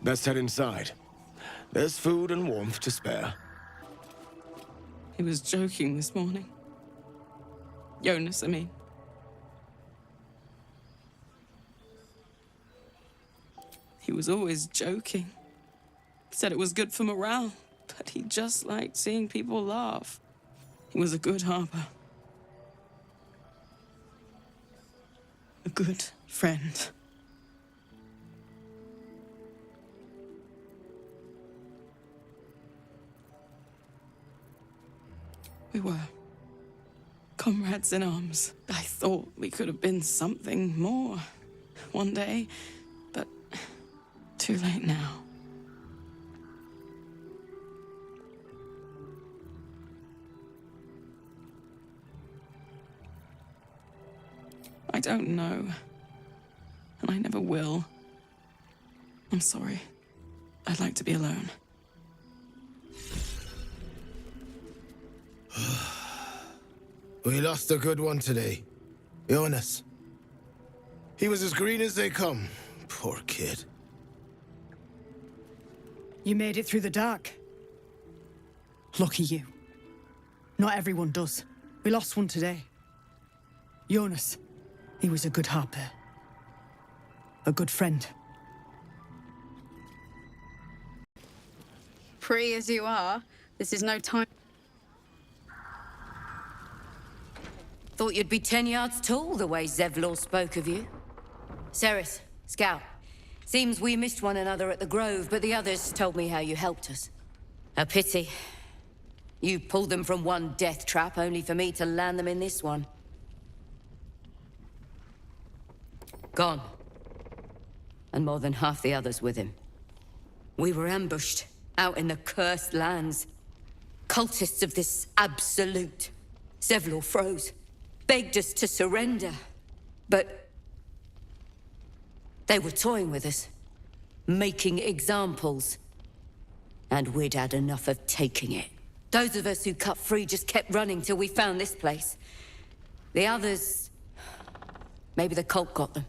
Best head inside. There's food and warmth to spare. He was joking this morning. Jonas, I mean. He was always joking. Said it was good for morale, but he just liked seeing people laugh. He was a good harper. A good friend. We were comrades in arms. I thought we could have been something more one day, but too late now. I don't know, and I never will. I'm sorry. I'd like to be alone. We lost a good one today. Jonas. He was as green as they come. Poor kid. You made it through the dark. Lucky you. Not everyone does. We lost one today. Jonas. He was a good harper. A good friend. Free as you are, this is no time. Thought you'd be 10 yards tall, the way Zevlor spoke of you. Ceres, Scout. Seems we missed one another at the Grove, but the others told me how you helped us. A pity. You pulled them from one death trap, only for me to land them in this one. Gone. And more than half the others with him. We were ambushed, out in the cursed lands. Cultists of this absolute. Zevlor froze. Begged us to surrender, but they were toying with us, making examples, and we'd had enough of taking it. Those of us who cut free just kept running till we found this place. The others, maybe the cult got them,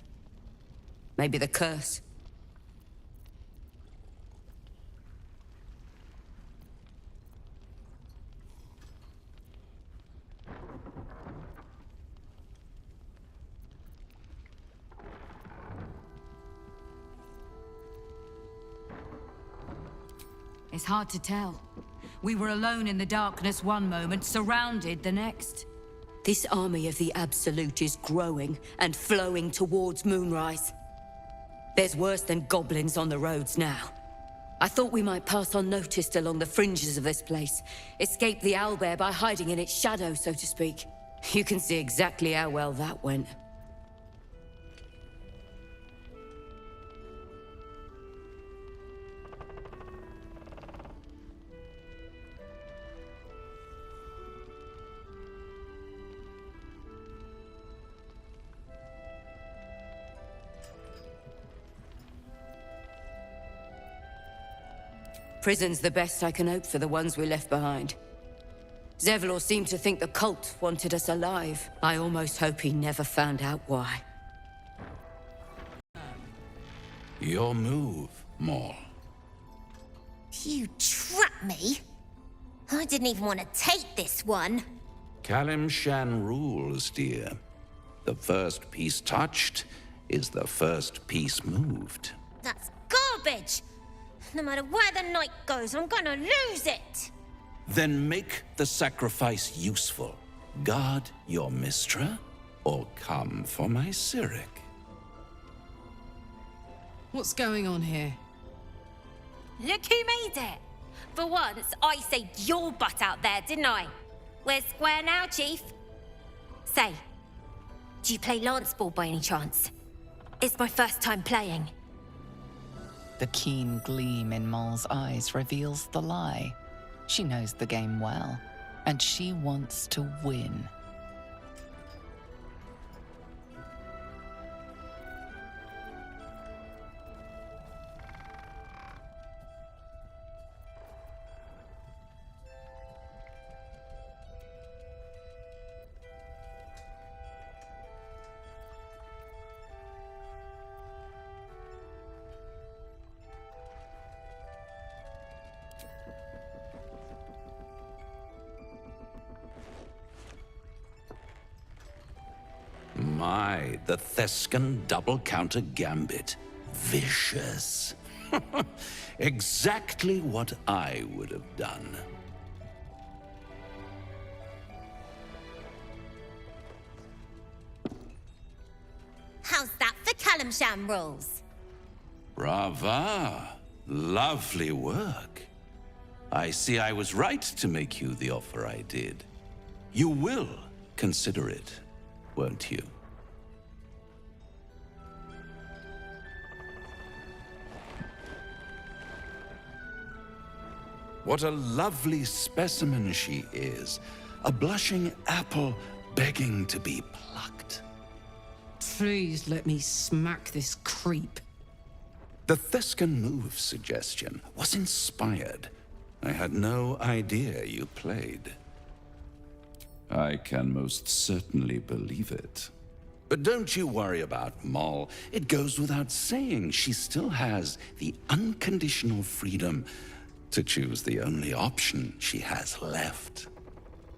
maybe the curse. It's hard to tell. We were alone in the darkness one moment, surrounded the next. This army of the Absolute is growing and flowing towards Moonrise. There's worse than goblins on the roads now. I thought we might pass unnoticed along the fringes of this place, escape the owlbear by hiding in its shadow, so to speak. You can see exactly how well that went. Prison's the best I can hope for the ones we left behind. Zevlor seemed to think the cult wanted us alive. I almost hope he never found out why. Your move, Maul. You trapped me? I didn't even want to take this one. Kalimshan rules, dear. The first piece touched is the first piece moved. That's garbage! No matter where the night goes, I'm gonna lose it! Then make the sacrifice useful. Guard your Mistra, or come for my Cyric. What's going on here? Look who made it! For once, I saved your butt out there, didn't I? We're square now, Chief. Say, do you play lance ball by any chance? It's my first time playing. The keen gleam in Maul's eyes reveals the lie. She knows the game well, and she wants to win. my, the Thescan double counter gambit. Vicious. Exactly what I would have done. How's that for Calamsham rules? Brava. Lovely work. I see I was right to make you the offer I did. You will consider it, won't you? What a lovely specimen she is. A blushing apple begging to be plucked. Please let me smack this creep. The Thescan move suggestion was inspired. I had no idea you played. I can most certainly believe it. But don't you worry about Moll. It goes without saying she still has the unconditional freedom to choose the only option she has left.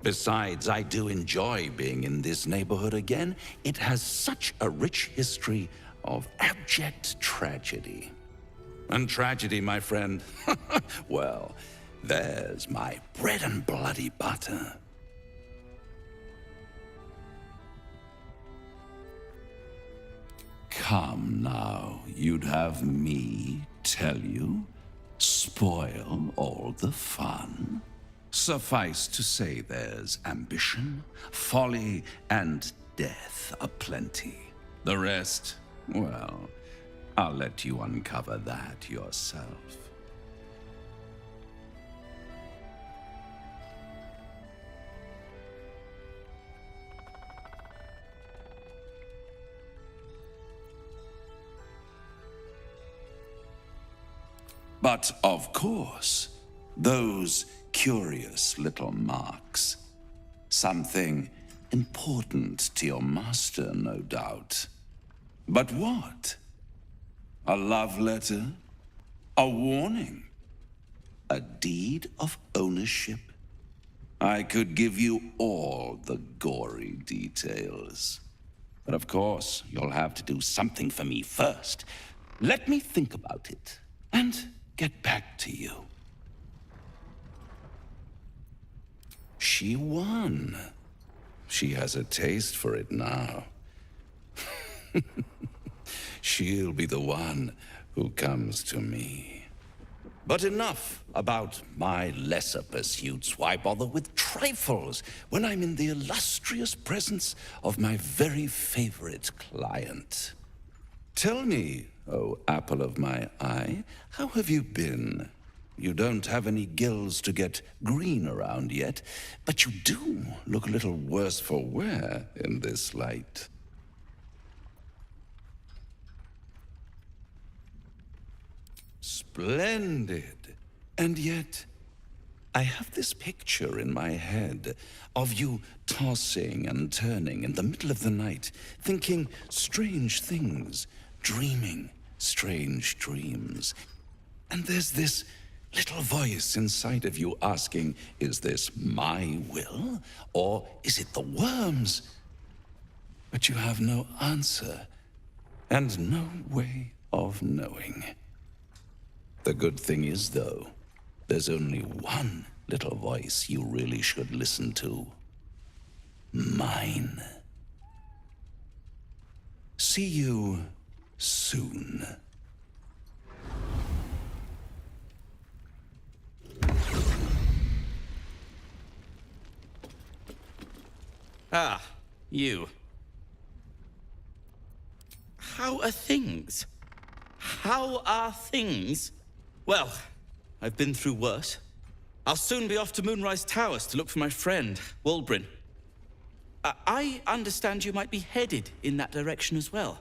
Besides, I do enjoy being in this neighborhood again. It has such a rich history of abject tragedy. And tragedy, my friend, well, there's my bread and bloody butter. Come now, you'd have me tell you? Spoil all the fun? Suffice to say there's ambition, folly, and death aplenty. The rest, well, I'll let you uncover that yourself. But of course, those curious little marks. Something important to your master, no doubt. But what? A love letter? A warning? A deed of ownership? I could give you all the gory details. But of course, you'll have to do something for me first. Let me think about it and get back to you. She won. She has a taste for it now. She'll be the one who comes to me. But enough about my lesser pursuits. Why bother with trifles when I'm in the illustrious presence of my very favorite client? Tell me, oh apple of my eye, how have you been? You don't have any gills to get green around yet, but you do look a little worse for wear in this light. Splendid. And yet, I have this picture in my head of you tossing and turning in the middle of the night, thinking strange things, dreaming strange dreams. And there's this little voice inside of you asking, is this my will, or is it the worm's? But you have no answer, and no way of knowing. The good thing is, though, there's only one little voice you really should listen to. Mine. See you soon. Ah, you. How are things? How are things? Well, I've been through worse. I'll soon be off to Moonrise Towers to look for my friend, Wulbrin. I understand you might be headed in that direction as well.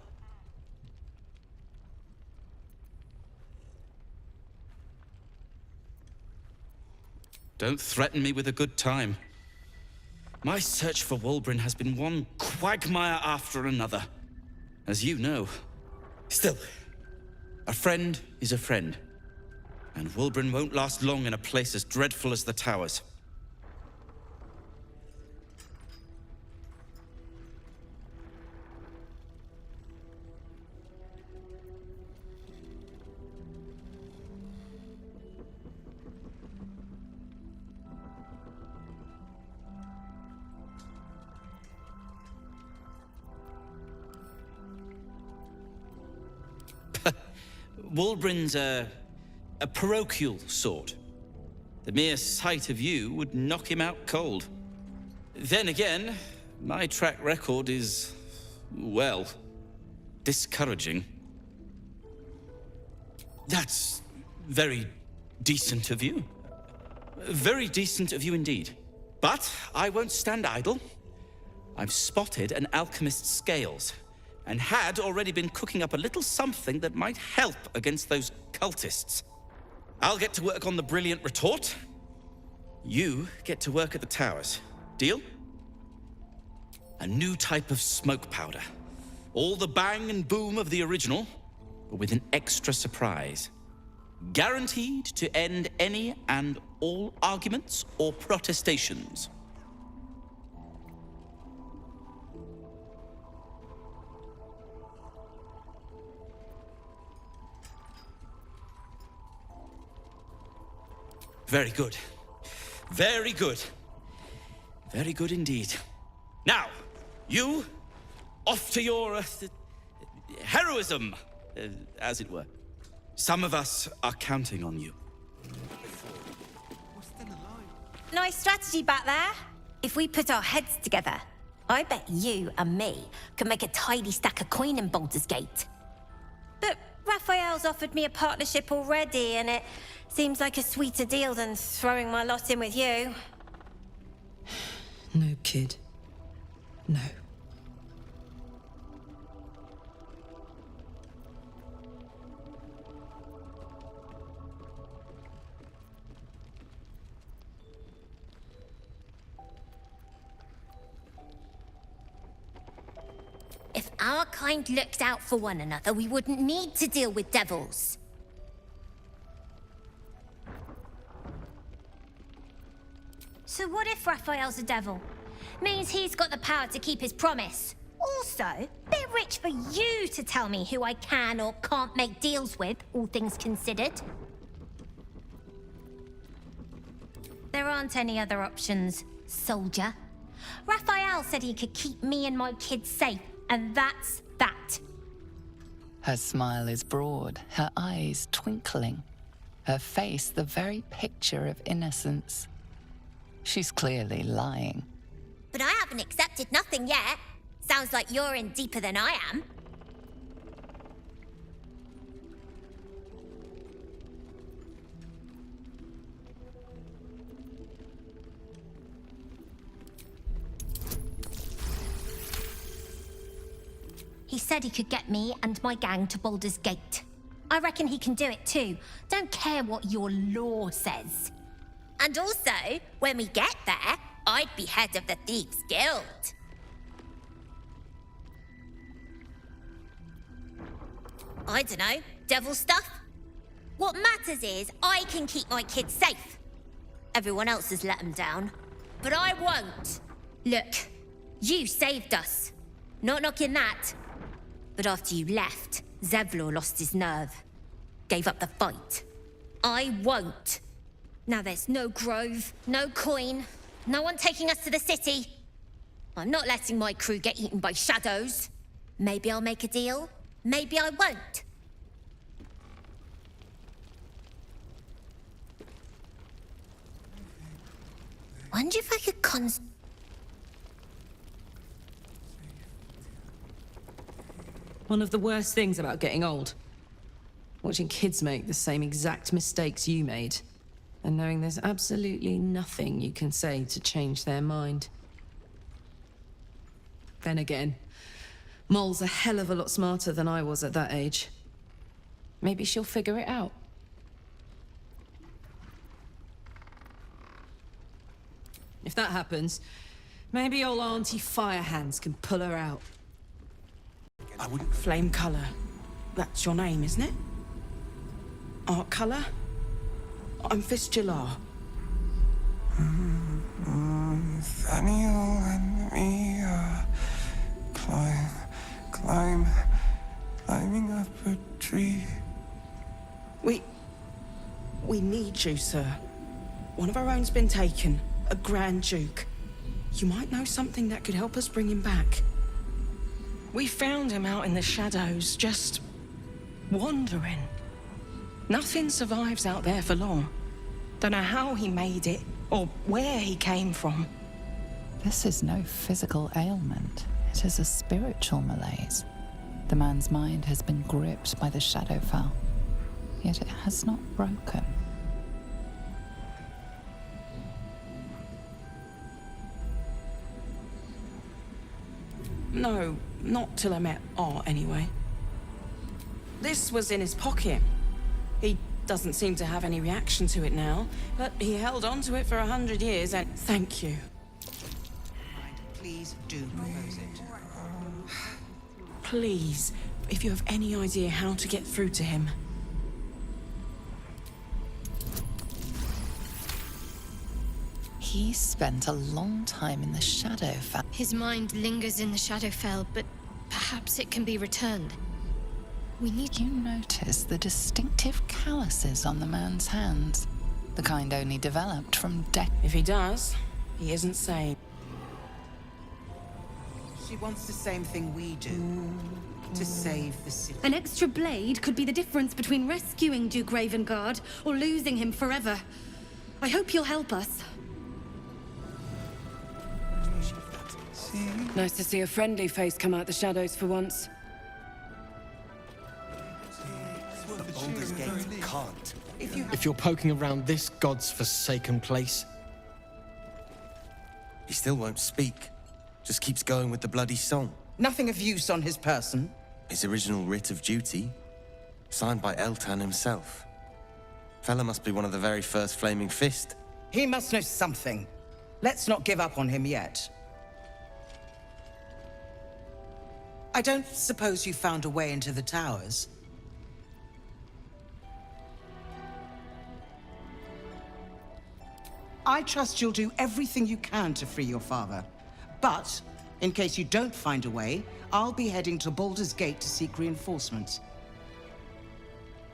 Don't threaten me with a good time. My search for Wulbrin has been one quagmire after another, as you know. Still, a friend is a friend, and Wulbrin won't last long in a place as dreadful as the Towers. Wulbrin's a parochial sort. The mere sight of you would knock him out cold. Then again, my track record is, well, discouraging. That's very decent of you. Very decent of you indeed. But I won't stand idle. I've spotted an alchemist's scales, and had already been cooking up a little something that might help against those cultists. I'll get to work on the brilliant retort. You get to work at the towers. Deal? A new type of smoke powder. All the bang and boom of the original, but with an extra surprise. Guaranteed to end any and all arguments or protestations. Very good. Very good. Very good indeed. Now, you, off to your heroism, as it were. Some of us are counting on you. Nice strategy back there. If we put our heads together, I bet you and me can make a tidy stack of coin in Baldur's Gate. But Raphael's offered me a partnership already, and it seems like a sweeter deal than throwing my lot in with you. No, kid. No. If our kind looked out for one another, we wouldn't need to deal with devils. So what if Raphael's a devil? Means he's got the power to keep his promise. Also, bit rich for you to tell me who I can or can't make deals with, all things considered. There aren't any other options, soldier. Raphael said he could keep me and my kids safe, and that's that. Her smile is broad, her eyes twinkling, her face the very picture of innocence. She's clearly lying. But I haven't accepted nothing yet. Sounds like you're in deeper than I am. He said he could get me and my gang to Baldur's Gate. I reckon he can do it too. Don't care what your law says. And also, when we get there, I'd be head of the Thieves' Guild. I dunno, devil stuff? What matters is I can keep my kids safe. Everyone else has let them down, but I won't. Look, you saved us. Not knocking that. But after you left, Zevlor lost his nerve. Gave up the fight. I won't. Now there's no grove, no coin, no one taking us to the city. I'm not letting my crew get eaten by shadows. Maybe I'll make a deal, maybe I won't. Wonder if I could One of the worst things about getting old. Watching kids make the same exact mistakes you made. And knowing there's absolutely nothing you can say to change their mind. Then again, Mol's a hell of a lot smarter than I was at that age. Maybe she'll figure it out. If that happens, maybe old Auntie Firehands can pull her out. I wouldn't... Flame Colour. That's your name, isn't it? Art Colour? I'm Fistula. Nathaniel and me climbing up a tree. We need you, sir. One of our own's been taken, a Grand Duke. You might know something that could help us bring him back. We found him out in the shadows, just wandering. Nothing survives out there for long. Don't know how he made it, or where he came from. This is no physical ailment. It is a spiritual malaise. The man's mind has been gripped by the Shadowfell, yet it has not broken. No, not till I met Art, anyway. This was in his pocket. He doesn't seem to have any reaction to it now, but he held on to it for 100 years, and thank you. Please do propose it. Please, if you have any idea how to get through to him. He spent a long time in the Shadowfell. His mind lingers in the Shadowfell, but perhaps it can be returned. We need... You notice the distinctive calluses on the man's hands. The kind only developed from If he does, he isn't sane. She wants the same thing we do. To save the city. An extra blade could be the difference between rescuing Duke Ravengard or losing him forever. I hope you'll help us. Nice to see a friendly face come out the shadows for once. Baldur's Gate can't. If you're poking around this god's forsaken place... He still won't speak. Just keeps going with the bloody song. Nothing of use on his person. His original writ of duty, signed by Eltan himself. Fella must be one of the very first Flaming Fist. He must know something. Let's not give up on him yet. I don't suppose you found a way into the towers? I trust you'll do everything you can to free your father. But, in case you don't find a way, I'll be heading to Baldur's Gate to seek reinforcements.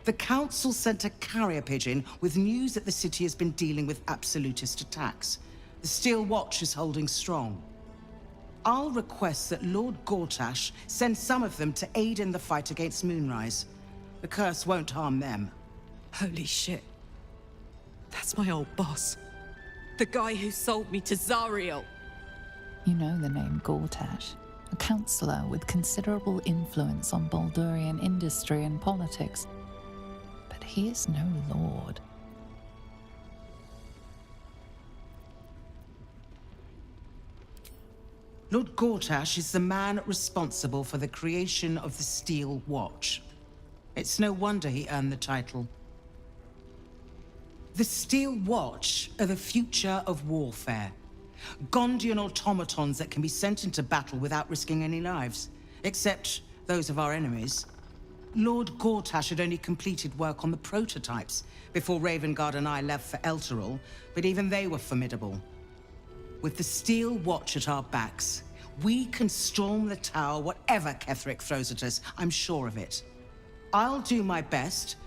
The Council sent a carrier pigeon with news that the city has been dealing with absolutist attacks. The Steel Watch is holding strong. I'll request that Lord Gortash send some of them to aid in the fight against Moonrise. The curse won't harm them. Holy shit. That's my old boss. The guy who sold me to Zariel. You know the name Gortash, a councillor with considerable influence on Baldurian industry and politics. But he is no lord. Lord Gortash is the man responsible for the creation of the Steel Watch. It's no wonder he earned the title. The Steel Watch are the future of warfare. Gondian automatons that can be sent into battle without risking any lives, except those of our enemies. Lord Gortash had only completed work on the prototypes before Ravengard and I left for Elturel, but even they were formidable. With the Steel Watch at our backs, we can storm the tower whatever Ketheric throws at us, I'm sure of it. I'll do my best,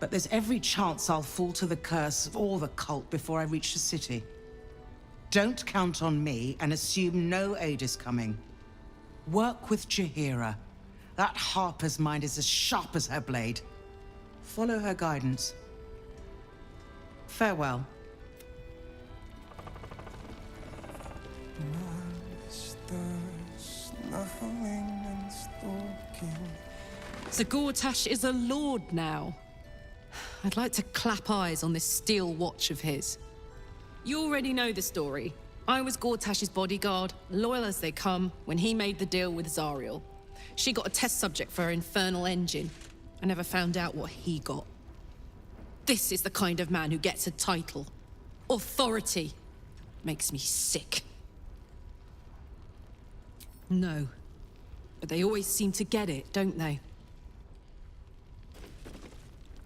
but there's every chance I'll fall to the curse or the cult before I reach the city. Don't count on me and assume no aid is coming. Work with Jaheira. That Harper's mind is as sharp as her blade. Follow her guidance. Farewell. So Gortash is a lord now. I'd like to clap eyes on this Steel Watch of his. You already know the story. I was Gortash's bodyguard, loyal as they come, when he made the deal with Zariel. She got a test subject for her infernal engine. I never found out what he got. This is the kind of man who gets a title. Authority. Makes me sick. No. But they always seem to get it, don't they?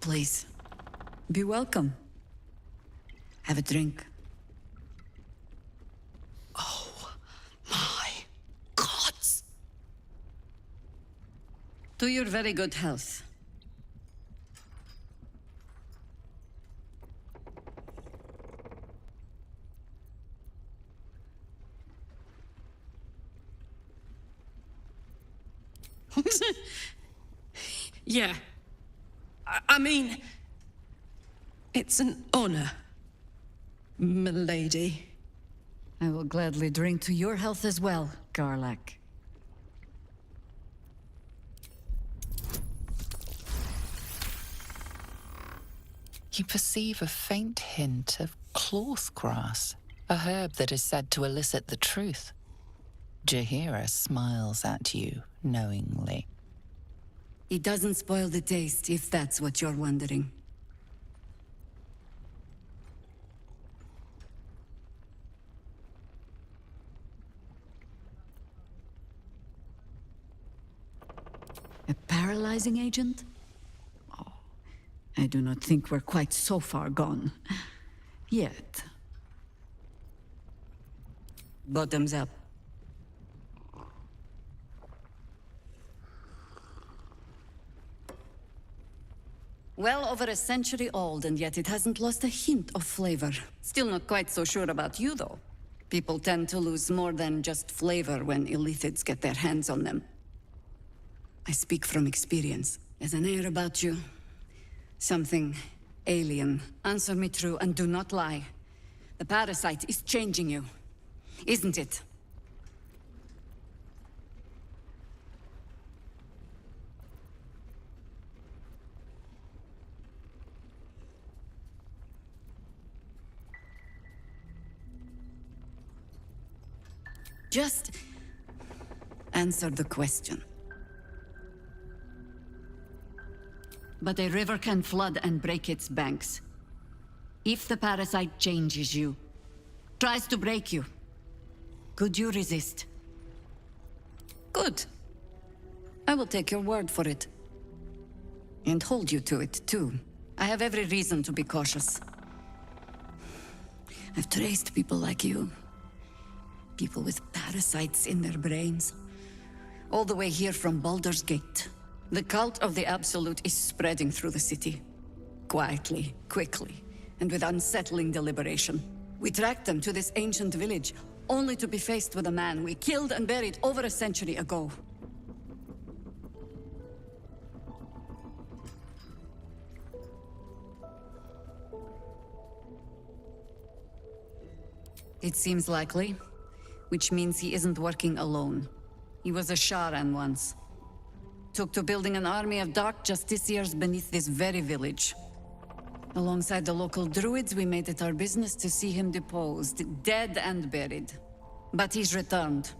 Please, be welcome. Have a drink. Oh, my gods! To your very good health. Yeah. I mean, It's an honor, milady. I will gladly drink to your health as well, Garlac. You perceive a faint hint of cloth grass, a herb that is said to elicit the truth. Jaheira smiles at you knowingly. It doesn't spoil the taste, if that's what you're wondering. A paralyzing agent? Oh, I do not think we're quite so far gone. Yet. Bottoms up. Well over a century old, and yet it hasn't lost a hint of flavor. Still not quite so sure about you, though. People tend to lose more than just flavor when illithids get their hands on them. I speak from experience. There's an air about you. Something alien. Answer me true and do not lie. The parasite is changing you, isn't it? Just answer the question. But a river can flood and break its banks. If the parasite changes you, tries to break you, could you resist? Good. I will take your word for it. And hold you to it, too. I have every reason to be cautious. I've traced people like you. People with parasites in their brains. All the way here from Baldur's Gate. The cult of the Absolute is spreading through the city. Quietly, quickly, and with unsettling deliberation. We tracked them to this ancient village, only to be faced with a man we killed and buried over a century ago. It seems likely, which means he isn't working alone. He was a Sharan once. Took to building an army of dark justiciars beneath this very village. Alongside the local druids, we made it our business to see him deposed, dead and buried. But he's returned.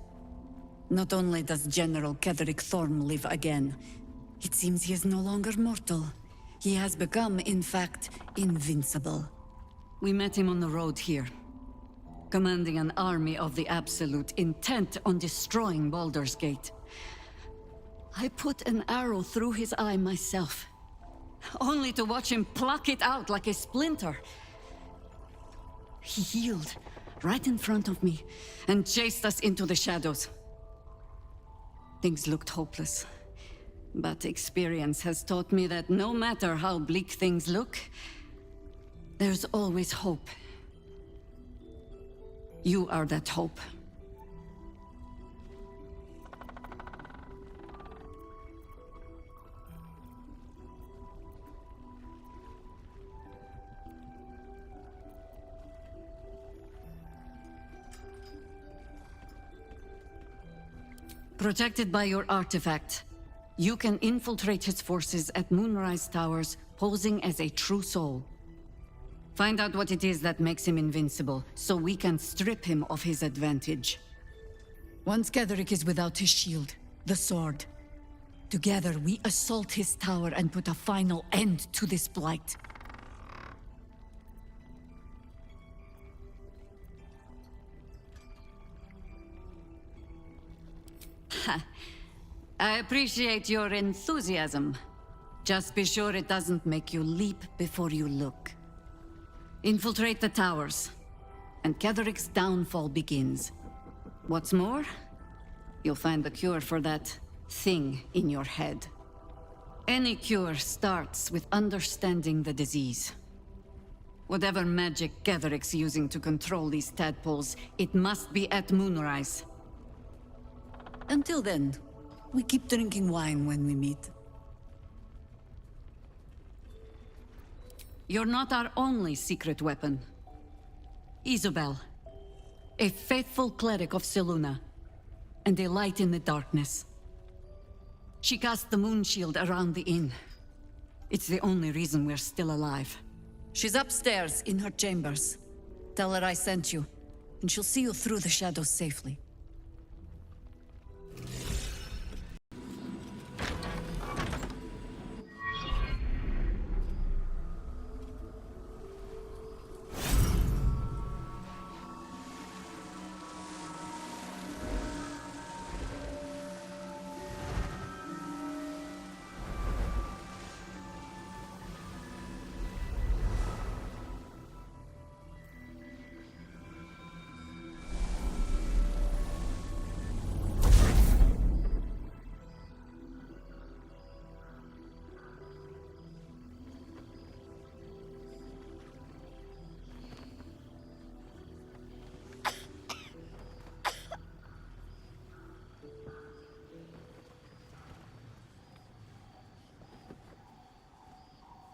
Not only does General Ketheric Thorm live again, it seems he is no longer mortal. He has become, in fact, invincible. We met him on the road here, commanding an army of the Absolute, intent on destroying Baldur's Gate. I put an arrow through his eye myself, only to watch him pluck it out like a splinter. He healed right in front of me and chased us into the shadows. Things looked hopeless, but experience has taught me that no matter how bleak things look, there's always hope. You are that hope. Protected by your artifact, you can infiltrate his forces at Moonrise Towers, posing as a true soul. Find out what it is that makes him invincible, so we can strip him of his advantage. Once Ketheric is without his shield, the sword, together we assault his tower and put a final end to this blight. I appreciate your enthusiasm. Just be sure it doesn't make you leap before you look. Infiltrate the towers, and Ketheric's downfall begins. What's more, you'll find the cure for that thing in your head. Any cure starts with understanding the disease. Whatever magic Ketheric's using to control these tadpoles, it must be at Moonrise. Until then, we keep drinking wine when we meet. You're not our only secret weapon. Isabel, a faithful cleric of Seluna, and a light in the darkness. She cast the moon shield around the inn. It's the only reason we're still alive. She's upstairs in her chambers. Tell her I sent you, and she'll see you through the shadows safely.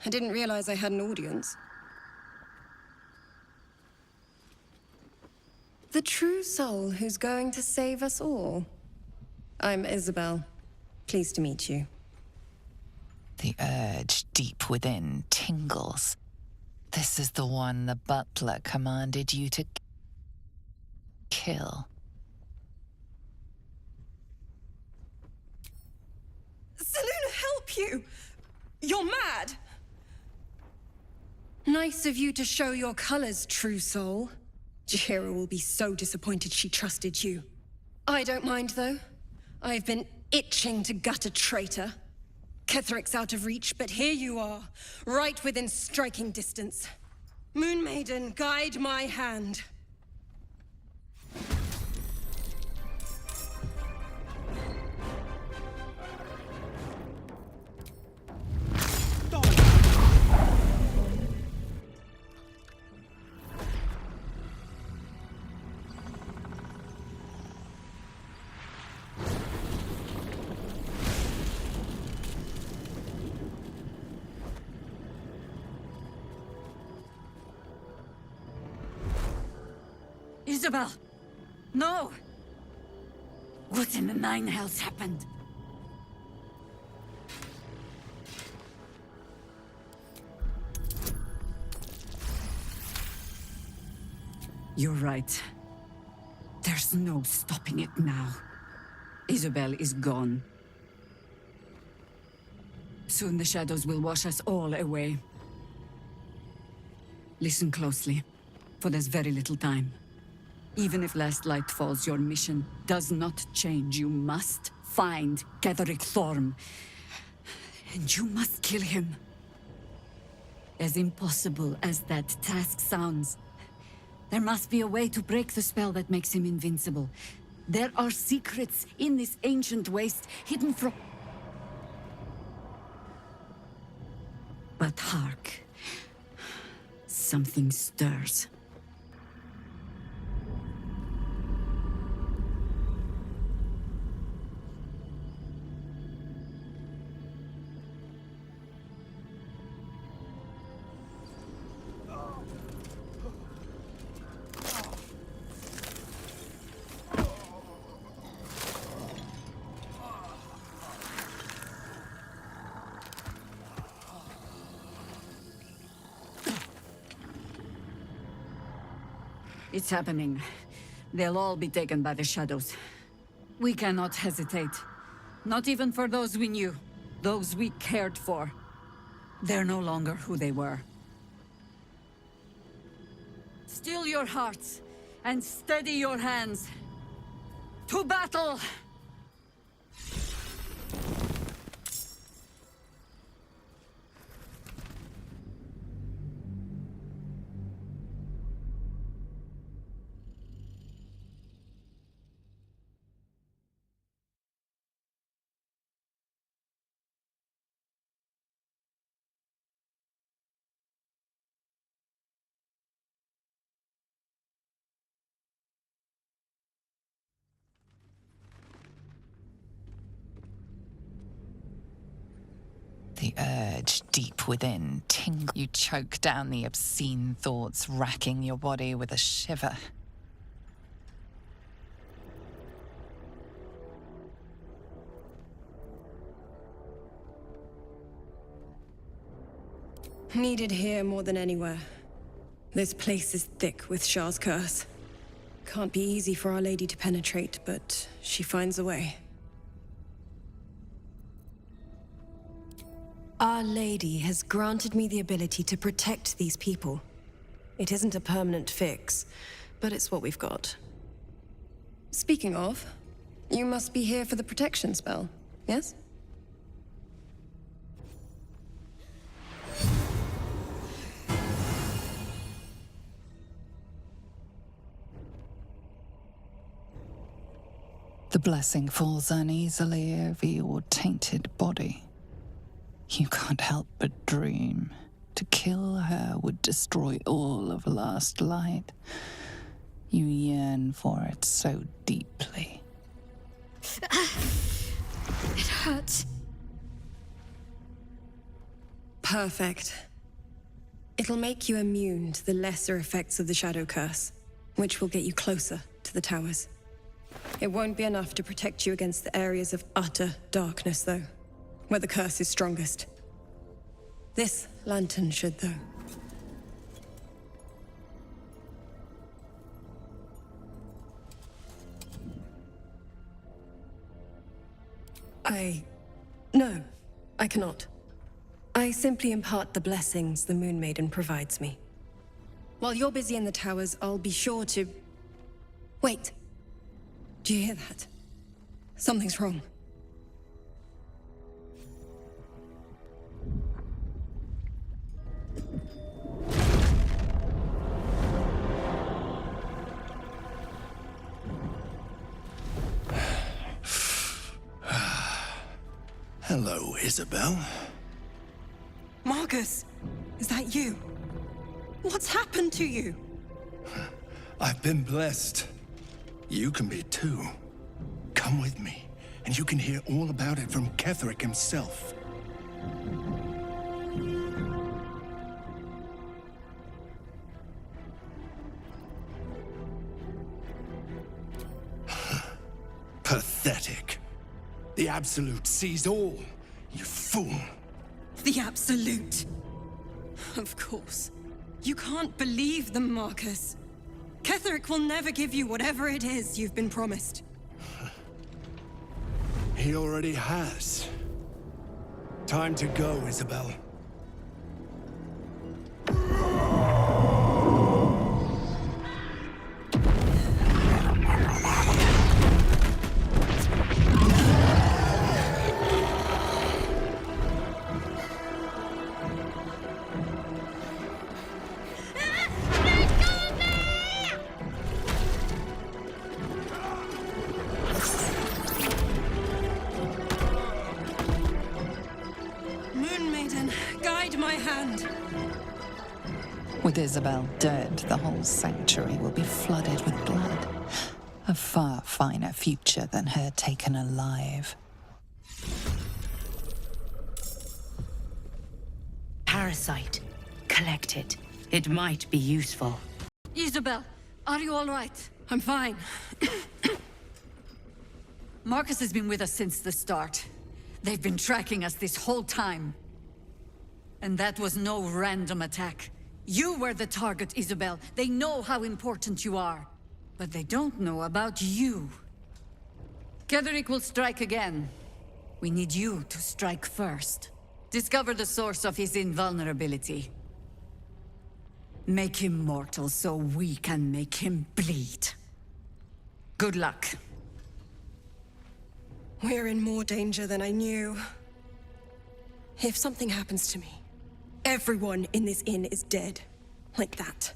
I didn't realize I had an audience. The true soul who's going to save us all. I'm Isabel. Pleased to meet you. The urge deep within tingles. This is the one the butler commanded you to kill. Seluna, help you! You're mad! Nice of you to show your colors, true soul. Jaheira will be so disappointed she trusted you. I don't mind, though. I've been itching to gut a traitor. Ketheric's out of reach, but here you are, right within striking distance. Moon Maiden, guide my hand. Isabel! No! What in the nine hells happened? You're right. There's no stopping it now. Isabel is gone. Soon the shadows will wash us all away. Listen closely, for there's very little time. Even if last light falls, your mission does not change. You must find Ketheric Thorm. And you must kill him. As impossible as that task sounds, there must be a way to break the spell that makes him invincible. There are secrets in this ancient waste hidden from... But hark. Something stirs. It's happening. They'll all be taken by the shadows. We cannot hesitate. Not even for those we knew. Those we cared for. They're no longer who they were. Still your hearts, and steady your hands. To battle! The urge deep within You choke down the obscene thoughts racking your body with a shiver. Needed here more than anywhere. This place is thick with Shah's curse. Can't be easy for Our Lady to penetrate, but she finds a way. Our Lady has granted me the ability to protect these people. It isn't a permanent fix, but it's what we've got. Speaking of, you must be here for the protection spell, yes? The blessing falls uneasily over your tainted body. You can't help but dream. To kill her would destroy all of last light. You yearn for it so deeply. It hurts. Perfect. It'll make you immune to the lesser effects of the Shadow Curse, which will get you closer to the towers. It won't be enough to protect you against the areas of utter darkness, though, where the curse is strongest. This lantern should, though. No, I cannot. I simply impart the blessings the Moon Maiden provides me. While you're busy in the towers, I'll be sure to... Wait. Do you hear that? Something's wrong. Hello, Isabel. Marcus, is that you? What's happened to you? I've been blessed. You can be too. Come with me, and you can hear all about it from Ketheric himself. Pathetic. The Absolute sees all, you fool. The Absolute. Of course. You can't believe them, Marcus. Ketheric will never give you whatever it is you've been promised. He already has. Time to go, Isabel. With Isabel dead, the whole sanctuary will be flooded with blood. A far finer future than her taken alive. Parasite. Collect it. It might be useful. Isabel, are you all right? I'm fine. Marcus has been with us since the start. They've been tracking us this whole time. And that was no random attack. You were the target, Isabel. They know how important you are. But they don't know about you. Ketheric will strike again. We need you to strike first. Discover the source of his invulnerability. Make him mortal so we can make him bleed. Good luck. We're in more danger than I knew. If something happens to me, everyone in this inn is dead. Like that.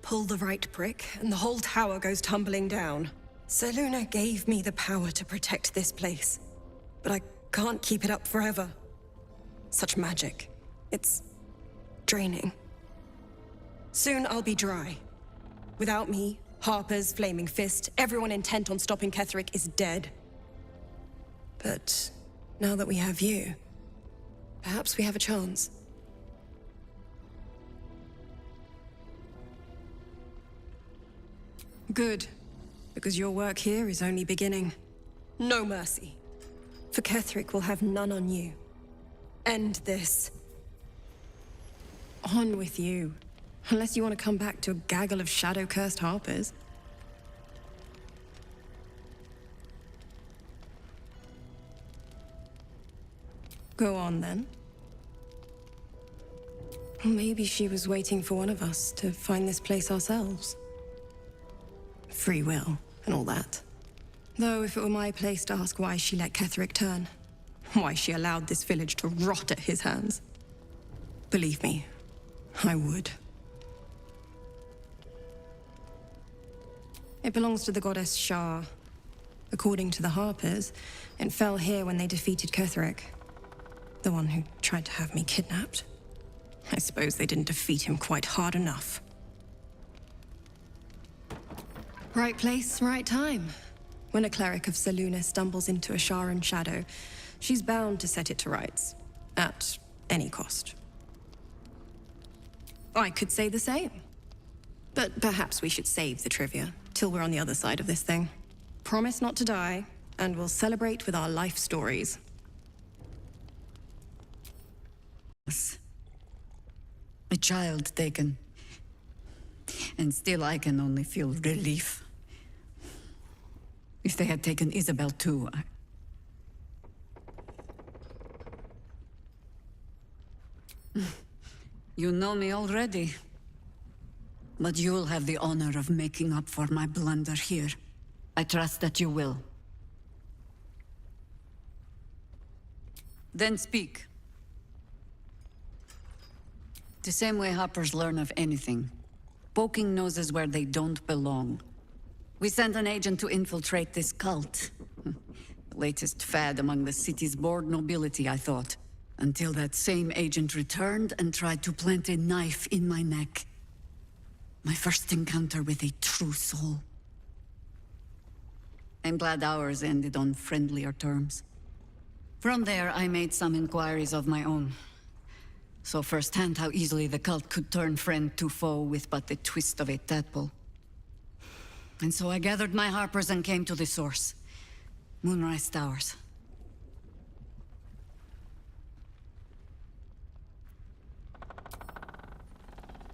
Pull the right prick, and the whole tower goes tumbling down. Selûne gave me the power to protect this place. But I can't keep it up forever. Such magic. It's draining. Soon I'll be dry. Without me, Harper's Flaming Fist, everyone intent on stopping Ketheric is dead. But now that we have you, perhaps we have a chance. Good, because your work here is only beginning. No mercy. For Ketheric will have none on you. End this. On with you. Unless you want to come back to a gaggle of shadow-cursed harpers. Go on, then. Maybe she was waiting for one of us to find this place ourselves. Free will, and all that. Though if it were my place to ask why she let Ketheric turn, why she allowed this village to rot at his hands, believe me, I would. It belongs to the goddess Shar. According to the Harpers, it fell here when they defeated Ketheric, the one who tried to have me kidnapped. I suppose they didn't defeat him quite hard enough. Right place, right time. When a cleric of Selûne stumbles into a Sharan shadow, she's bound to set it to rights. At any cost. I could say the same. But perhaps we should save the trivia till we're on the other side of this thing. Promise not to die, and we'll celebrate with our life stories. A child taken. And still I can only feel relief. If they had taken Isabel too, You know me already. But you'll have the honor of making up for my blunder here. I trust that you will. Then speak. The same way hoppers learn of anything. Poking noses where they don't belong. We sent an agent to infiltrate this cult. The latest fad among the city's bored nobility, I thought. Until that same agent returned and tried to plant a knife in my neck. My first encounter with a true soul. I'm glad ours ended on friendlier terms. From there, I made some inquiries of my own. Saw firsthand how easily the cult could turn friend to foe with but the twist of a tadpole. And so I gathered my harpers and came to the source. Moonrise Towers.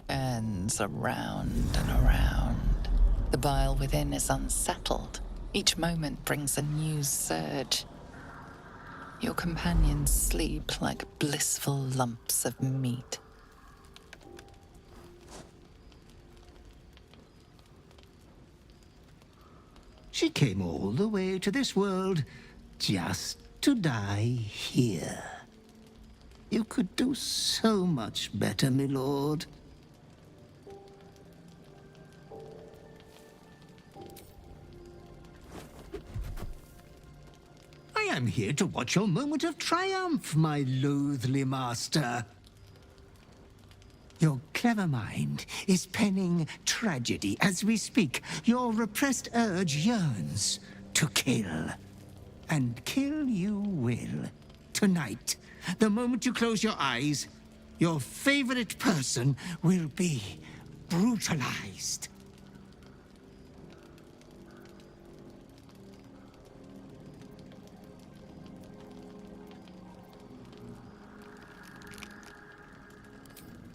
Turns around and around. The bile within is unsettled. Each moment brings a new surge. Your companions sleep like blissful lumps of meat. She came all the way to this world just to die here. You could do so much better, my lord. I am here to watch your moment of triumph, my loathly master. Your clever mind is penning tragedy as we speak. Your repressed urge yearns to kill. And kill you will. Tonight, the moment you close your eyes, your favorite person will be brutalized.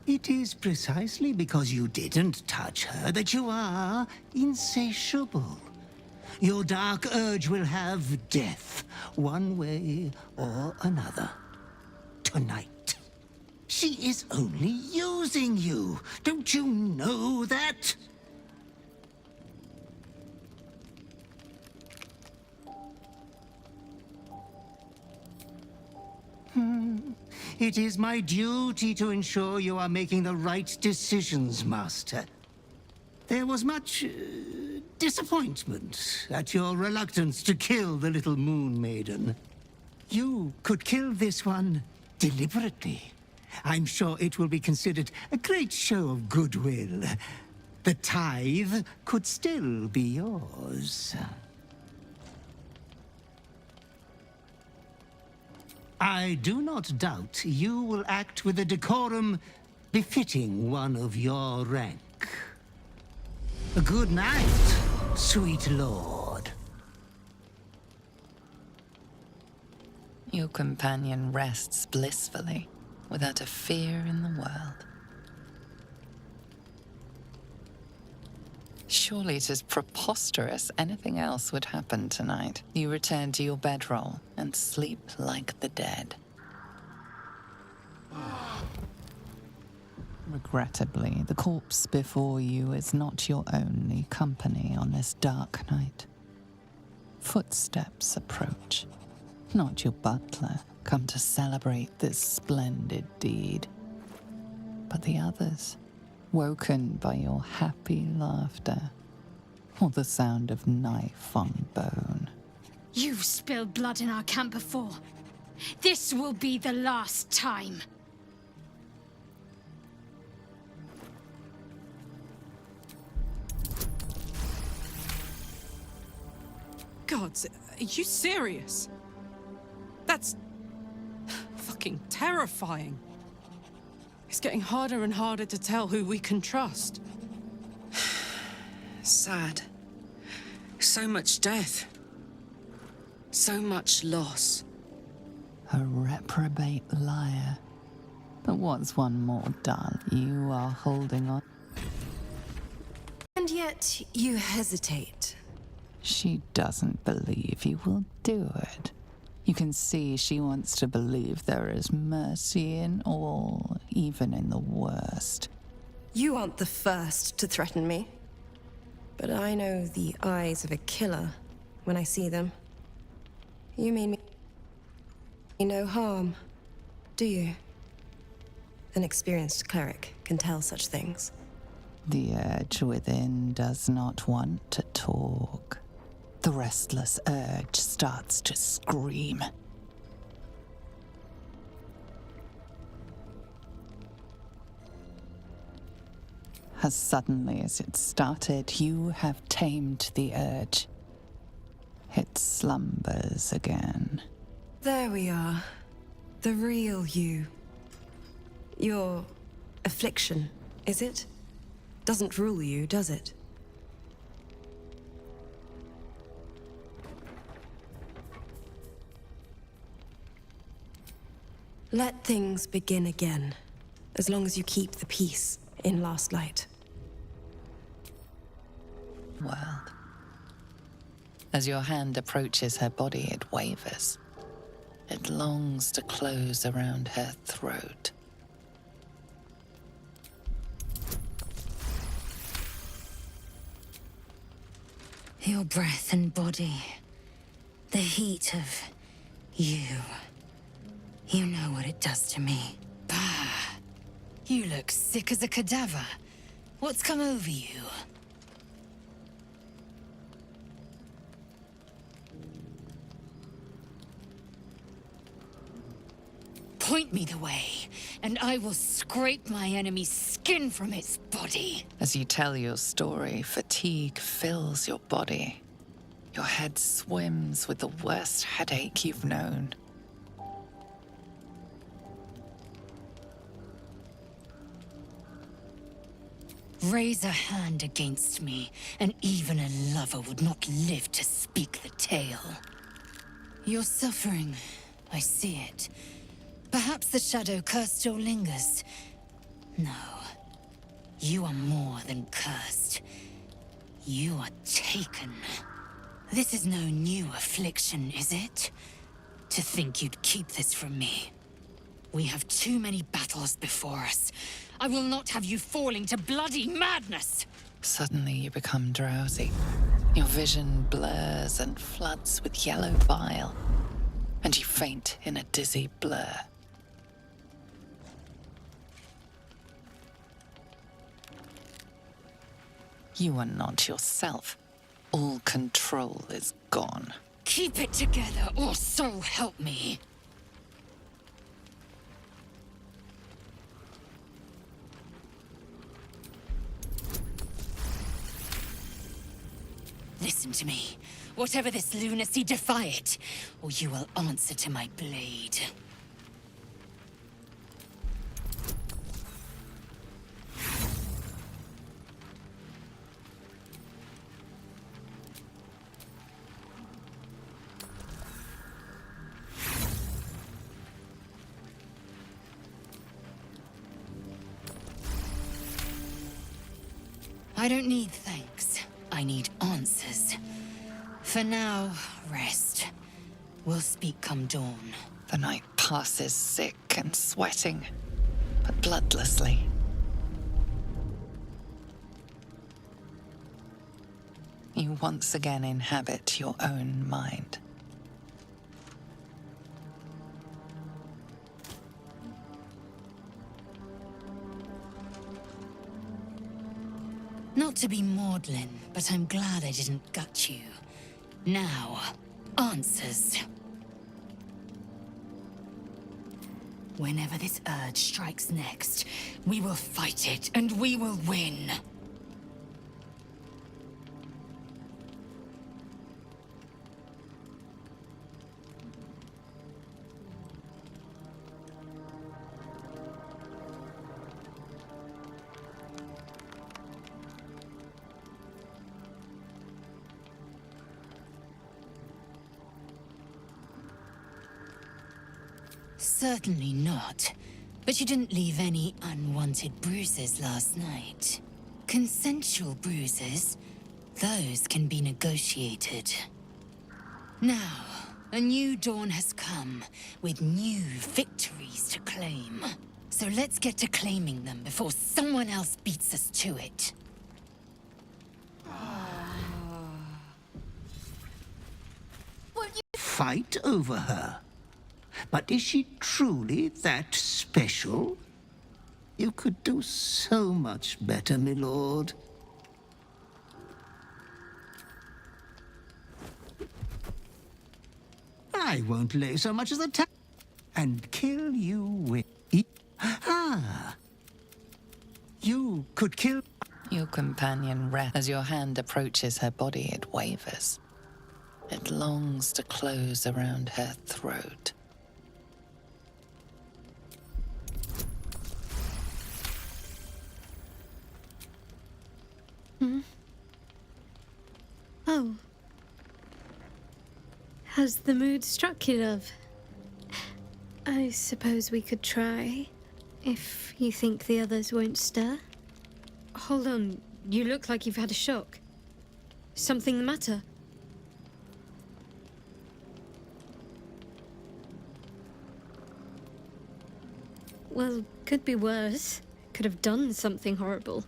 It is precisely because you didn't touch her that you are insatiable. Your dark urge will have death, one way or another. Tonight. She is only using you. Don't you know that? It is my duty to ensure you are making the right decisions, Master. There was much disappointment at your reluctance to kill the little Moon Maiden. You could kill this one deliberately. I'm sure it will be considered a great show of goodwill. The tithe could still be yours. I do not doubt you will act with a decorum befitting one of your rank. Good night, sweet lord. Your companion rests blissfully, without a fear in the world. Surely it is preposterous anything else would happen tonight. You return to your bedroll and sleep like the dead. Regrettably, the corpse before you is not your only company on this dark night. Footsteps approach. Not your butler, come to celebrate this splendid deed, but the others, woken by your happy laughter, or the sound of knife on bone. You've spilled blood in our camp before. This will be the last time. Gods, are you serious? That's fucking terrifying. It's getting harder and harder to tell who we can trust. Sad. So much death. So much loss. A reprobate liar. But what's one more dull you are holding on? And yet you hesitate. She doesn't believe you will do it. You can see she wants to believe there is mercy in all, even in the worst. You aren't the first to threaten me. But I know the eyes of a killer when I see them. You mean me no harm, do you? An experienced cleric can tell such things. The urge within does not want to talk. The restless urge starts to scream. As suddenly as it started, you have tamed the urge. It slumbers again. There we are. The real you. Your affliction, is it? Doesn't rule you, does it? Let things begin again, as long as you keep the peace in Last Light. World. As your hand approaches her body, it wavers. It longs to close around her throat. Your breath and body. The heat of you. You know what it does to me. Bah! You look sick as a cadaver. What's come over you? Point me the way, and I will scrape my enemy's skin from its body. As you tell your story, fatigue fills your body. Your head swims with the worst headache you've known. Raise a hand against me, and even a lover would not live to speak the tale. You're suffering. I see it. Perhaps the shadow curse still lingers. No. You are more than cursed. You are taken. This is no new affliction, is it? To think you'd keep this from me. We have too many battles before us. I will not have you falling to bloody madness! Suddenly you become drowsy. Your vision blurs and floods with yellow bile, and you faint in a dizzy blur. You are not yourself. All control is gone. Keep it together, or so help me. Listen to me. Whatever this lunacy, defy it, or you will answer to my blade. I don't need thanks. I need answers. For now, rest. We'll speak come dawn. The night passes sick and sweating, but bloodlessly. You once again inhabit your own mind. Not to be maudlin, but I'm glad I didn't gut you. Now, answers. Whenever this urge strikes next, we will fight it, and we will win. Certainly not. But you didn't leave any unwanted bruises last night. Consensual bruises? Those can be negotiated. Now, a new dawn has come, with new victories to claim. So let's get to claiming them before someone else beats us to it. Fight over her? But is she truly that special? You could do so much better, my lord. I won't lay so much as a tap and kill you with... Ah! You could kill... Your companion rests. As your hand approaches her body, it wavers. It longs to close around her throat. Oh. Has the mood struck you, love? I suppose we could try, if you think the others won't stir. Hold on, you look like you've had a shock. Something the matter? Well, could be worse. Could have done something horrible.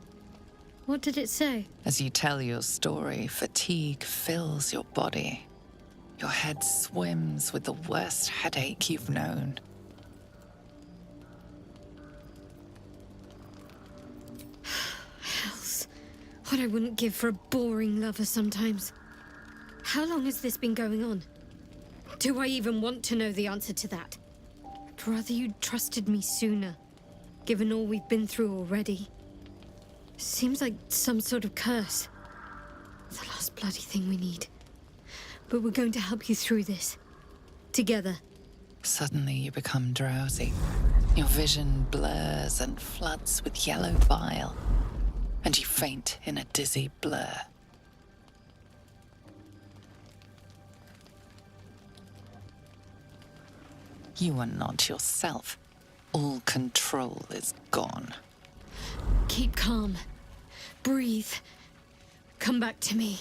What did it say? As you tell your story, fatigue fills your body. Your head swims with the worst headache you've known. Hells. What I wouldn't give for a boring lover sometimes. How long has this been going on? Do I even want to know the answer to that? I'd rather you'd trusted me sooner, given all we've been through already. Seems like some sort of curse. The last bloody thing we need. But we're going to help you through this. Together. Suddenly you become drowsy. Your vision blurs and floods with yellow bile, and you faint in a dizzy blur. You are not yourself. All control is gone. Keep calm. Breathe. Come back to me.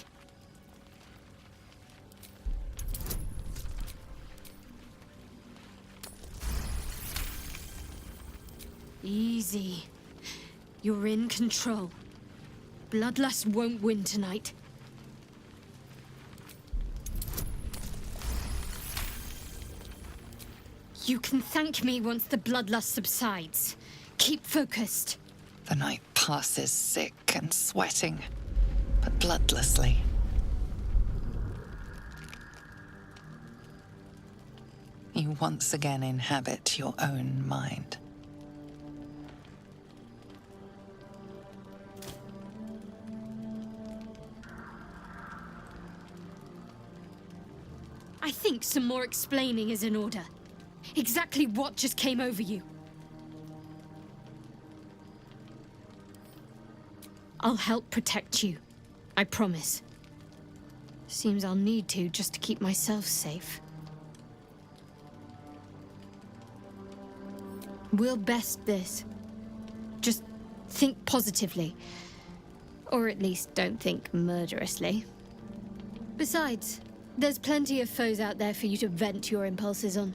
Easy. You're in control. Bloodlust won't win tonight. You can thank me once the bloodlust subsides. Keep focused. The night passes sick and sweating, but bloodlessly. You once again inhabit your own mind. I think some more explaining is in order. Exactly what just came over you? I'll help protect you. I promise. Seems I'll need to just to keep myself safe. We'll best this. Just think positively. Or at least don't think murderously. Besides, there's plenty of foes out there for you to vent your impulses on.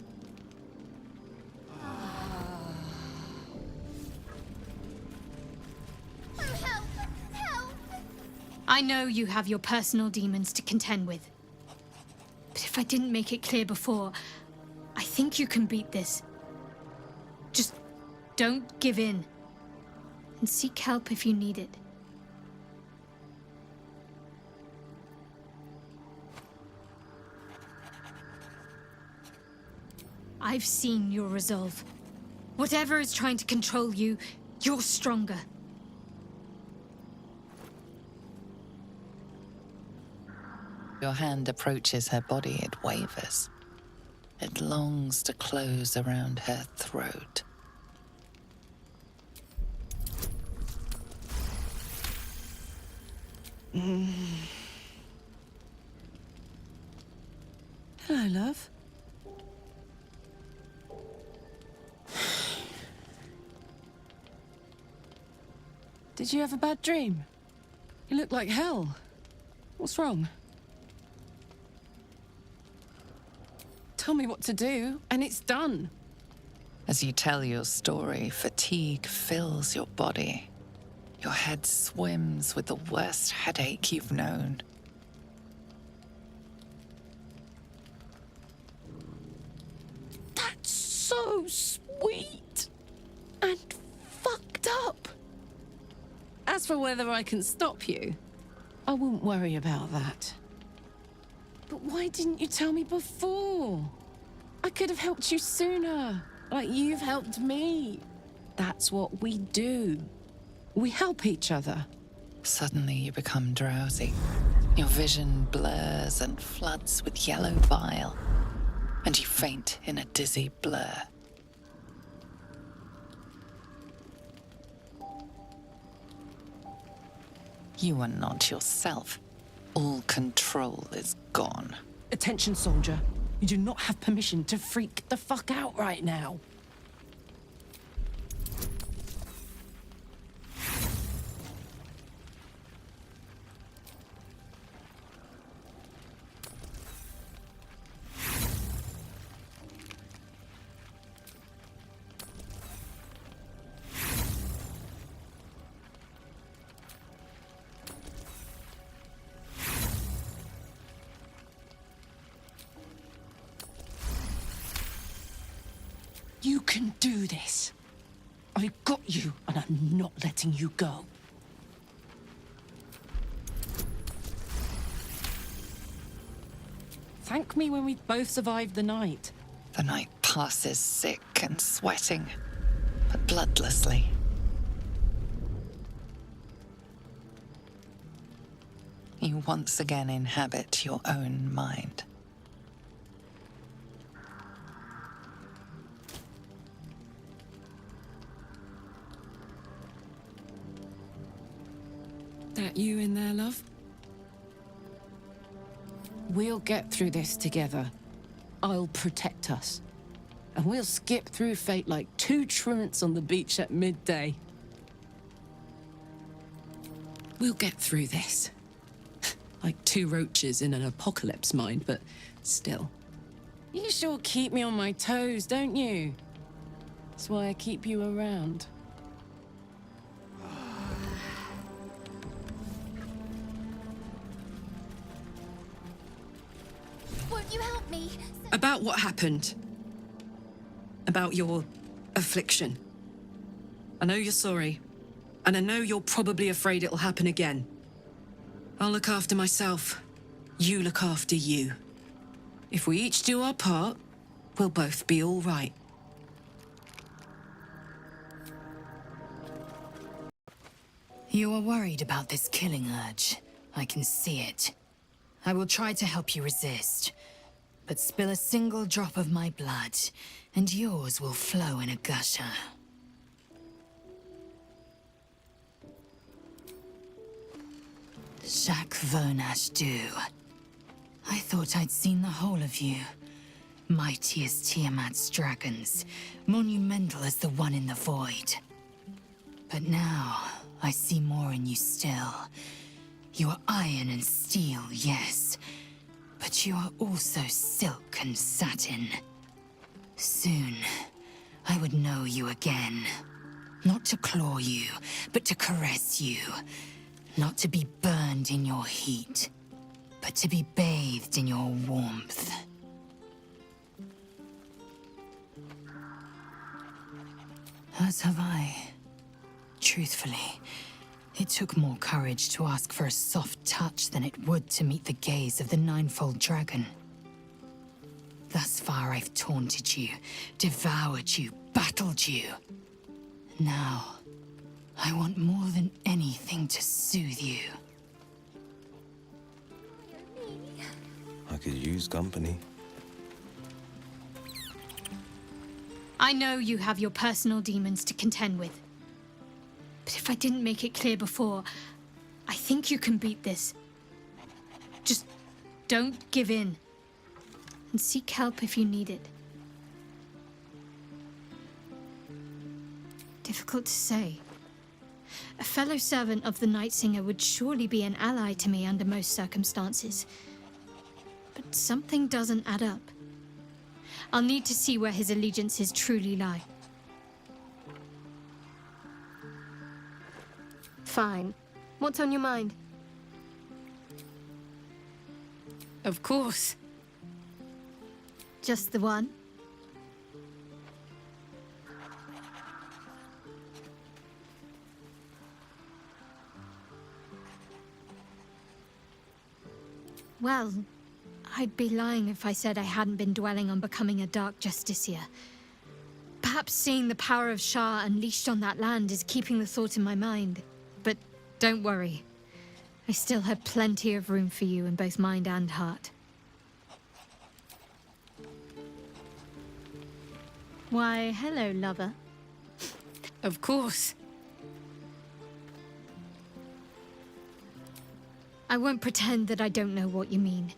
I know you have your personal demons to contend with. But if I didn't make it clear before, I think you can beat this. Just don't give in. And seek help if you need it. I've seen your resolve. Whatever is trying to control you, you're stronger. Your hand approaches her body, it wavers. It longs to close around her throat. Hello, love. Did you have a bad dream? You look like hell. What's wrong? Tell me what to do, and it's done. As you tell your story, fatigue fills your body. Your head swims with the worst headache you've known. That's so sweet and fucked up. As for whether I can stop you, I wouldn't worry about that. But why didn't you tell me before? I could have helped you sooner, like you've helped me. That's what we do. We help each other. Suddenly you become drowsy. Your vision blurs and floods with yellow bile, and you faint in a dizzy blur. You are not yourself. All control is gone. Attention, soldier. You do not have permission to freak the fuck out right now. You can do this. I've got you, and I'm not letting you go. Thank me when we've both survived the night. The night passes sick and sweating, but bloodlessly. You once again inhabit your own mind. That you in there, love? We'll get through this together. I'll protect us. And we'll skip through fate like two truants on the beach at midday. We'll get through this. Like two roaches in an apocalypse, mind, but still. You sure keep me on my toes, don't you? That's why I keep you around. Won't you help me? About what happened. About your affliction. I know you're sorry, and I know you're probably afraid it'll happen again. I'll look after myself. You look after you. If we each do our part, we'll both be all right. You are worried about this killing urge. I can see it. I will try to help you resist. But spill a single drop of my blood, and yours will flow in a gusher. Jacques Vernache Du. I thought I'd seen the whole of you. Mighty as Tiamat's dragons, monumental as the one in the void. But now, I see more in you still. You are iron and steel, yes. But you are also silk and satin. Soon, I would know you again. Not to claw you, but to caress you. Not to be burned in your heat, but to be bathed in your warmth. As have I. Truthfully, it took more courage to ask for a soft touch than it would to meet the gaze of the ninefold dragon. Thus far I've taunted you, devoured you, battled you. Now, I want more than anything to soothe you. I could use company. I know you have your personal demons to contend with. But if I didn't make it clear before, I think you can beat this. Just don't give in. And seek help if you need it. Difficult to say. A fellow servant of the Night Singer would surely be an ally to me under most circumstances. But something doesn't add up. I'll need to see where his allegiances truly lie. Fine. What's on your mind? Of course. Just the one? Well, I'd be lying if I said I hadn't been dwelling on becoming a Dark Justiciar. Perhaps seeing the power of Shah unleashed on that land is keeping the thought in my mind. But don't worry. I still have plenty of room for you in both mind and heart. Why, hello, lover. Of course. I won't pretend that I don't know what you mean.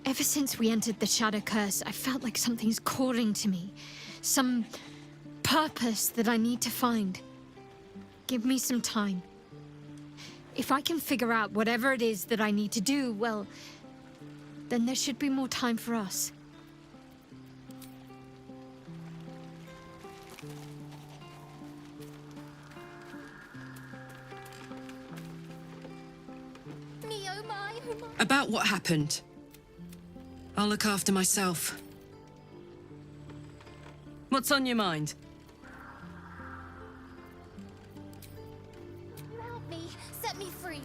Ever since we entered the Shadow Curse, I felt like something's calling to me. Some purpose that I need to find. Give me some time. If I can figure out whatever it is that I need to do, well, then there should be more time for us. About what happened. I'll look after myself. What's on your mind? Help me. Set me free.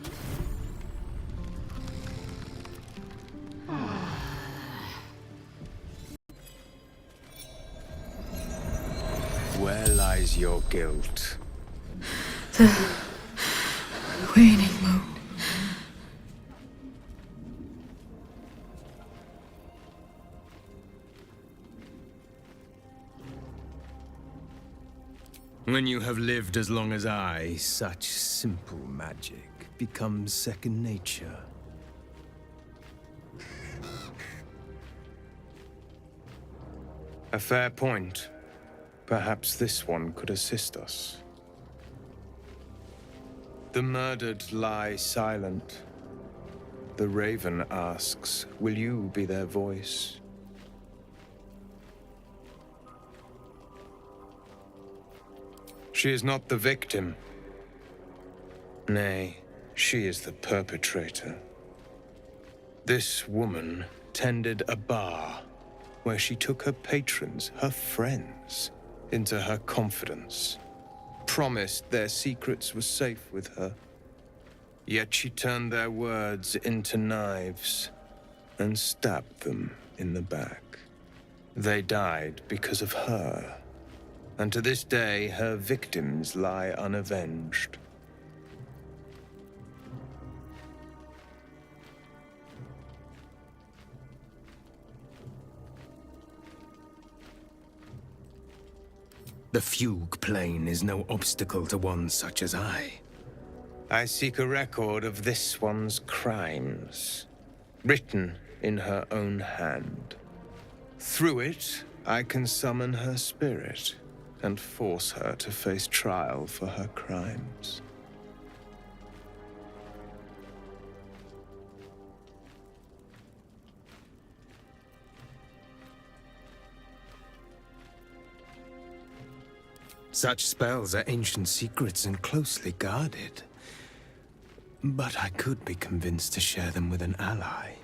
Where lies your guilt? The waning moon. When you have lived as long as I, such simple magic becomes second nature. A fair point. Perhaps this one could assist us. The murdered lie silent. The raven asks, will you be their voice? She is not the victim. Nay, she is the perpetrator. This woman tended a bar where she took her patrons, her friends, into her confidence, promised their secrets were safe with her. Yet she turned their words into knives and stabbed them in the back. They died because of her. And to this day, her victims lie unavenged. The fugue plane is no obstacle to one such as I. I seek a record of this one's crimes, written in her own hand. Through it, I can summon her spirit and force her to face trial for her crimes. Such spells are ancient secrets and closely guarded. But I could be convinced to share them with an ally.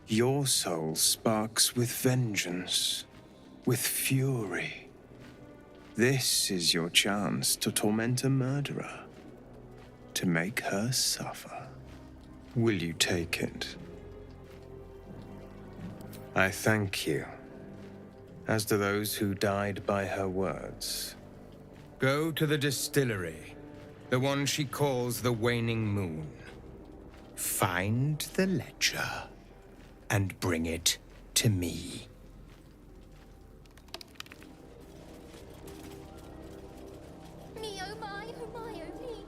Your soul sparks with vengeance, with fury. This is your chance to torment a murderer, to make her suffer. Will you take it? I thank you, as do those who died by her words. Go to the distillery, the one she calls the Waning Moon. Find the ledger and bring it to me. Me, oh my, oh me.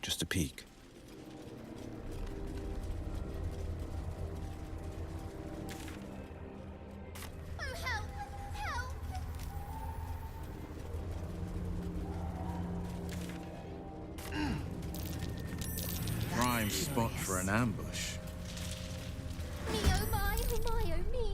Just a peek. Oh, help! Help! Prime spot for an ambush. Me, oh my, oh me.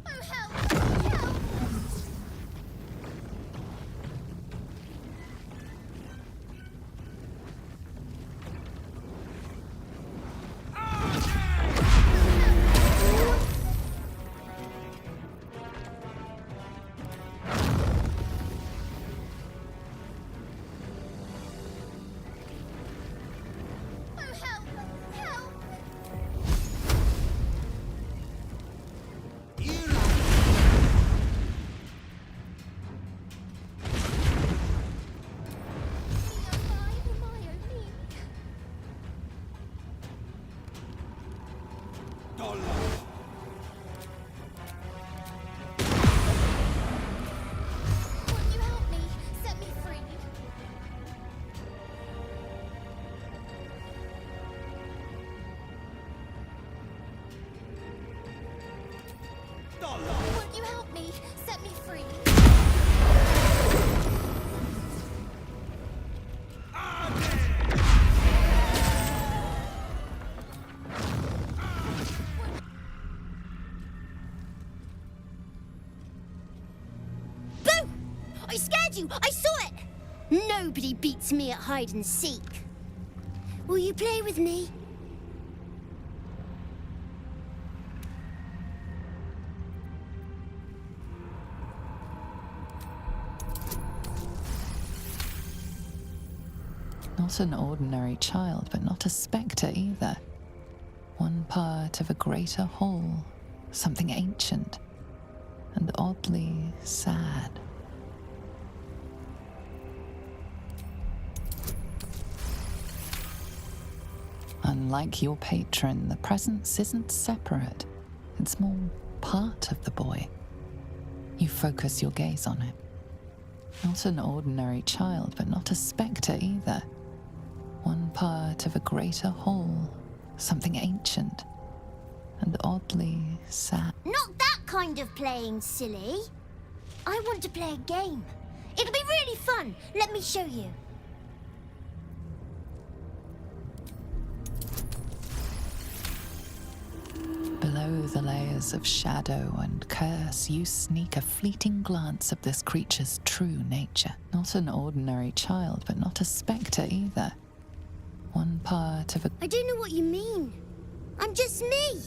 Oh, help! Help! Oh, help! Help! Won't you help me? Set me free. Won't you help me? Set me free. Boo! I scared you! I saw it! Nobody beats me at hide and seek. Will you play with me? Not an ordinary child, but not a spectre either. One part of a greater whole, something ancient and oddly sad. Unlike your patron, the presence isn't separate. It's more part of the boy. You focus your gaze on it. Not an ordinary child, but not a spectre either. One part of a greater whole, something ancient and oddly sad. Not that kind of playing, silly. I want to play a game. It'll be really fun. Let me show you. Below the layers of shadow and curse, you sneak a fleeting glance of this creature's true nature. Not an ordinary child, but not a spectre either. One part of a... I don't know what you mean. I'm just me.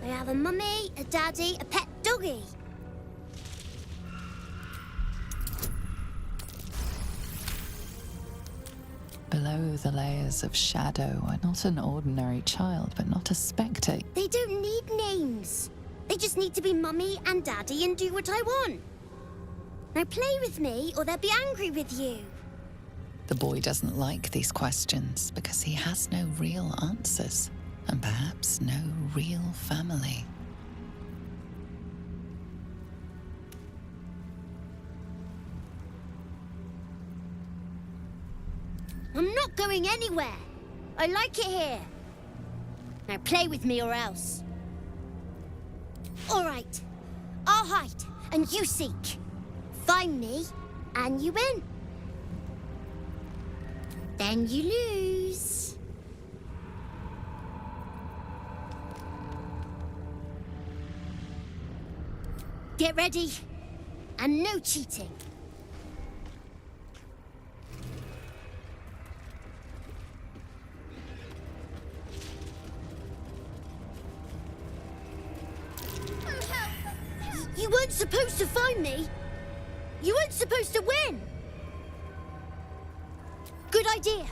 I have a mummy, a daddy, a pet doggy. Below the layers of shadow, not an ordinary child, but not a spectre. They don't need names. They just need to be mummy and daddy and do what I want. Now play with me or they'll be angry with you. The boy doesn't like these questions because he has no real answers, and perhaps no real family. I'm not going anywhere. I like it here. Now play with me or else. All right. I'll hide, and you seek. Find me, and you win. Then you lose. Get ready, and no cheating. You weren't supposed to find me. You weren't supposed to win. Good idea.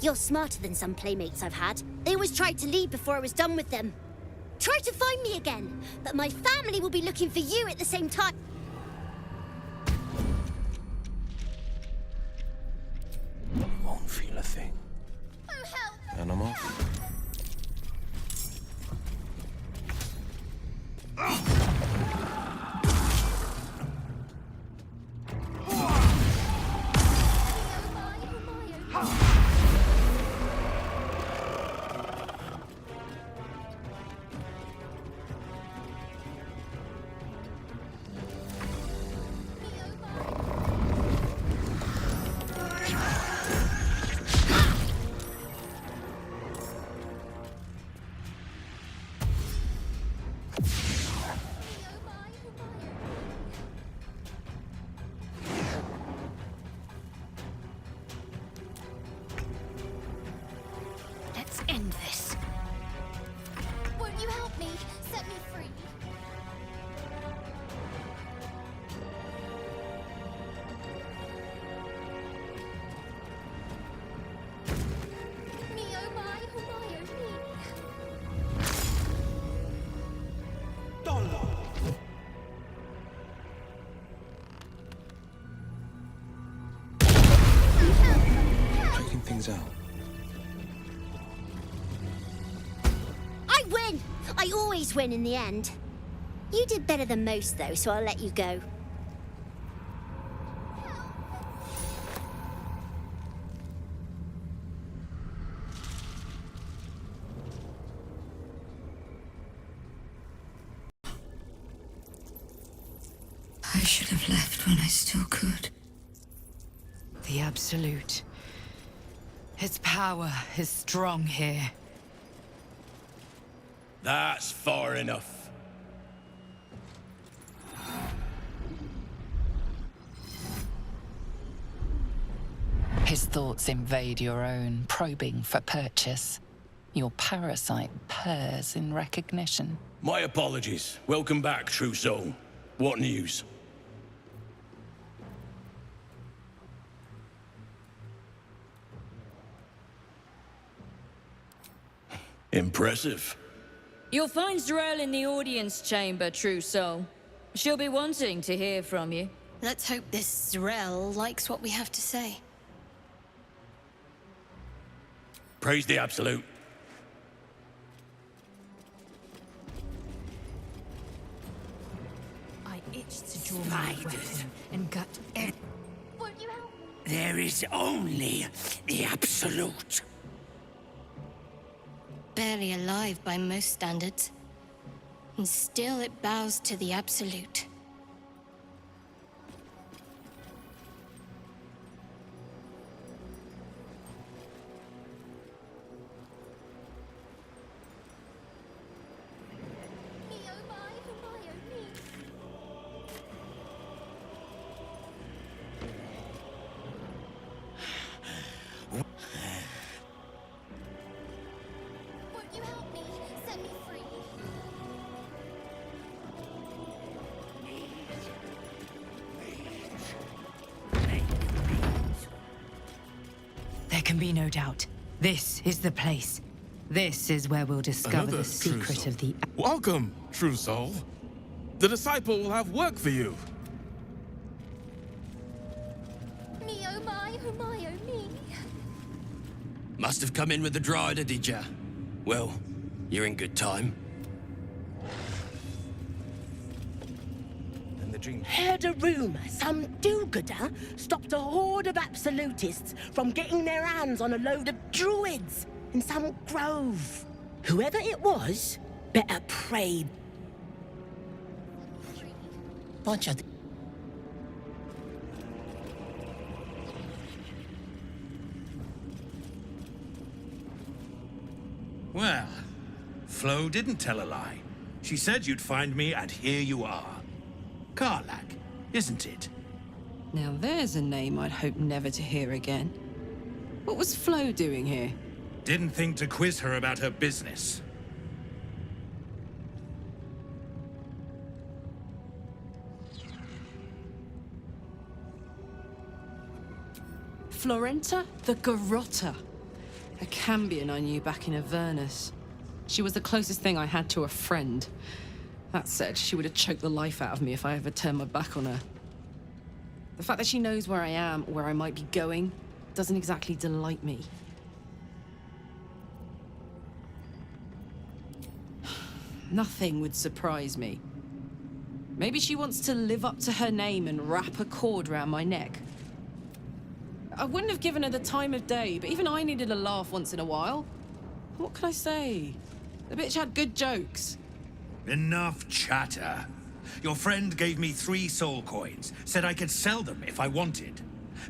You're smarter than some playmates I've had. They always tried to leave before I was done with them. Try to find me again, but my family will be looking for you at the same time. Won't feel a thing. And I'm off. Let's end this. Won't you help me? Set me free. Me, oh my, oh my, oh me. Checking things out. I win! I always win in the end. You did better than most, though, so I'll let you go. I should have left when I still could. The Absolute. Its power is strong here. That's far enough. His thoughts invade your own, probing for purchase. Your parasite purrs in recognition. My apologies. Welcome back, true soul. What news? Impressive. You'll find Zarel in the audience chamber, true soul. She'll be wanting to hear from you. Let's hope this Zarel likes what we have to say. Praise the Absolute. I itched to draw my weapon and gut every... Won't you help me? There is only the Absolute. Barely alive by most standards. And still it bows to the Absolute. Me, oh my, oh my, oh me. Won't you help me? Set me free. There can be no doubt. This is the place. This is where we'll discover Another the secret true of the... Welcome, true soul. The disciple will have work for you. Me, oh my, oh my, oh me. Must have come in with the Dryder, did ya? Well, you're in good time. And the pillaging. Heard a rumor some do-gooder stopped a horde of absolutists from getting their hands on a load of druids in some grove. Whoever it was, better pray. Bunch of... Well, Flo didn't tell a lie. She said you'd find me, and here you are. Karlach, isn't it? Now there's a name I'd hope never to hear again. What was Flo doing here? Didn't think to quiz her about her business. Florenta the Garrotta. A Cambion I knew back in Avernus. She was the closest thing I had to a friend. That said, she would have choked the life out of me if I ever turned my back on her. The fact that she knows where I am, or where I might be going, doesn't exactly delight me. Nothing would surprise me. Maybe she wants to live up to her name and wrap a cord around my neck. I wouldn't have given her the time of day, but even I needed a laugh once in a while. What can I say? The bitch had good jokes. Enough chatter. Your friend gave me 3 soul coins, said I could sell them if I wanted.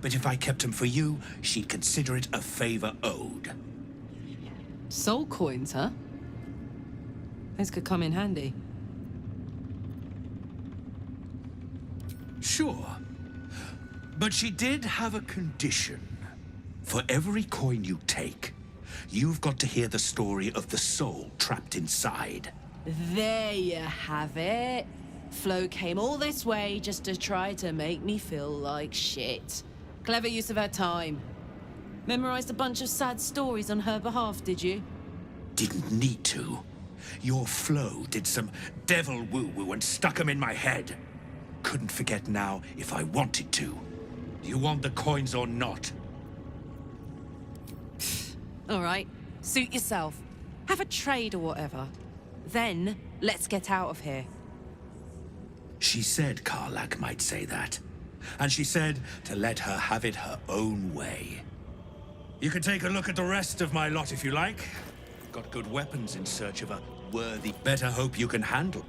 But if I kept them for you, she'd consider it a favor owed. Soul coins, huh? Those could come in handy. Sure. But she did have a condition. For every coin you take, you've got to hear the story of the soul trapped inside. There you have it. Flo came all this way just to try to make me feel like shit. Clever use of her time. Memorized a bunch of sad stories on her behalf, did you? Didn't need to. Your Flo did some devil woo-woo and stuck 'em in my head. Couldn't forget now if I wanted to. You want the coins or not? All right, suit yourself. Have a trade or whatever. Then, let's get out of here. She said Karlach might say that. And she said to let her have it her own way. You can take a look at the rest of my lot if you like. Got good weapons in search of a worthy. Better hope you can handle.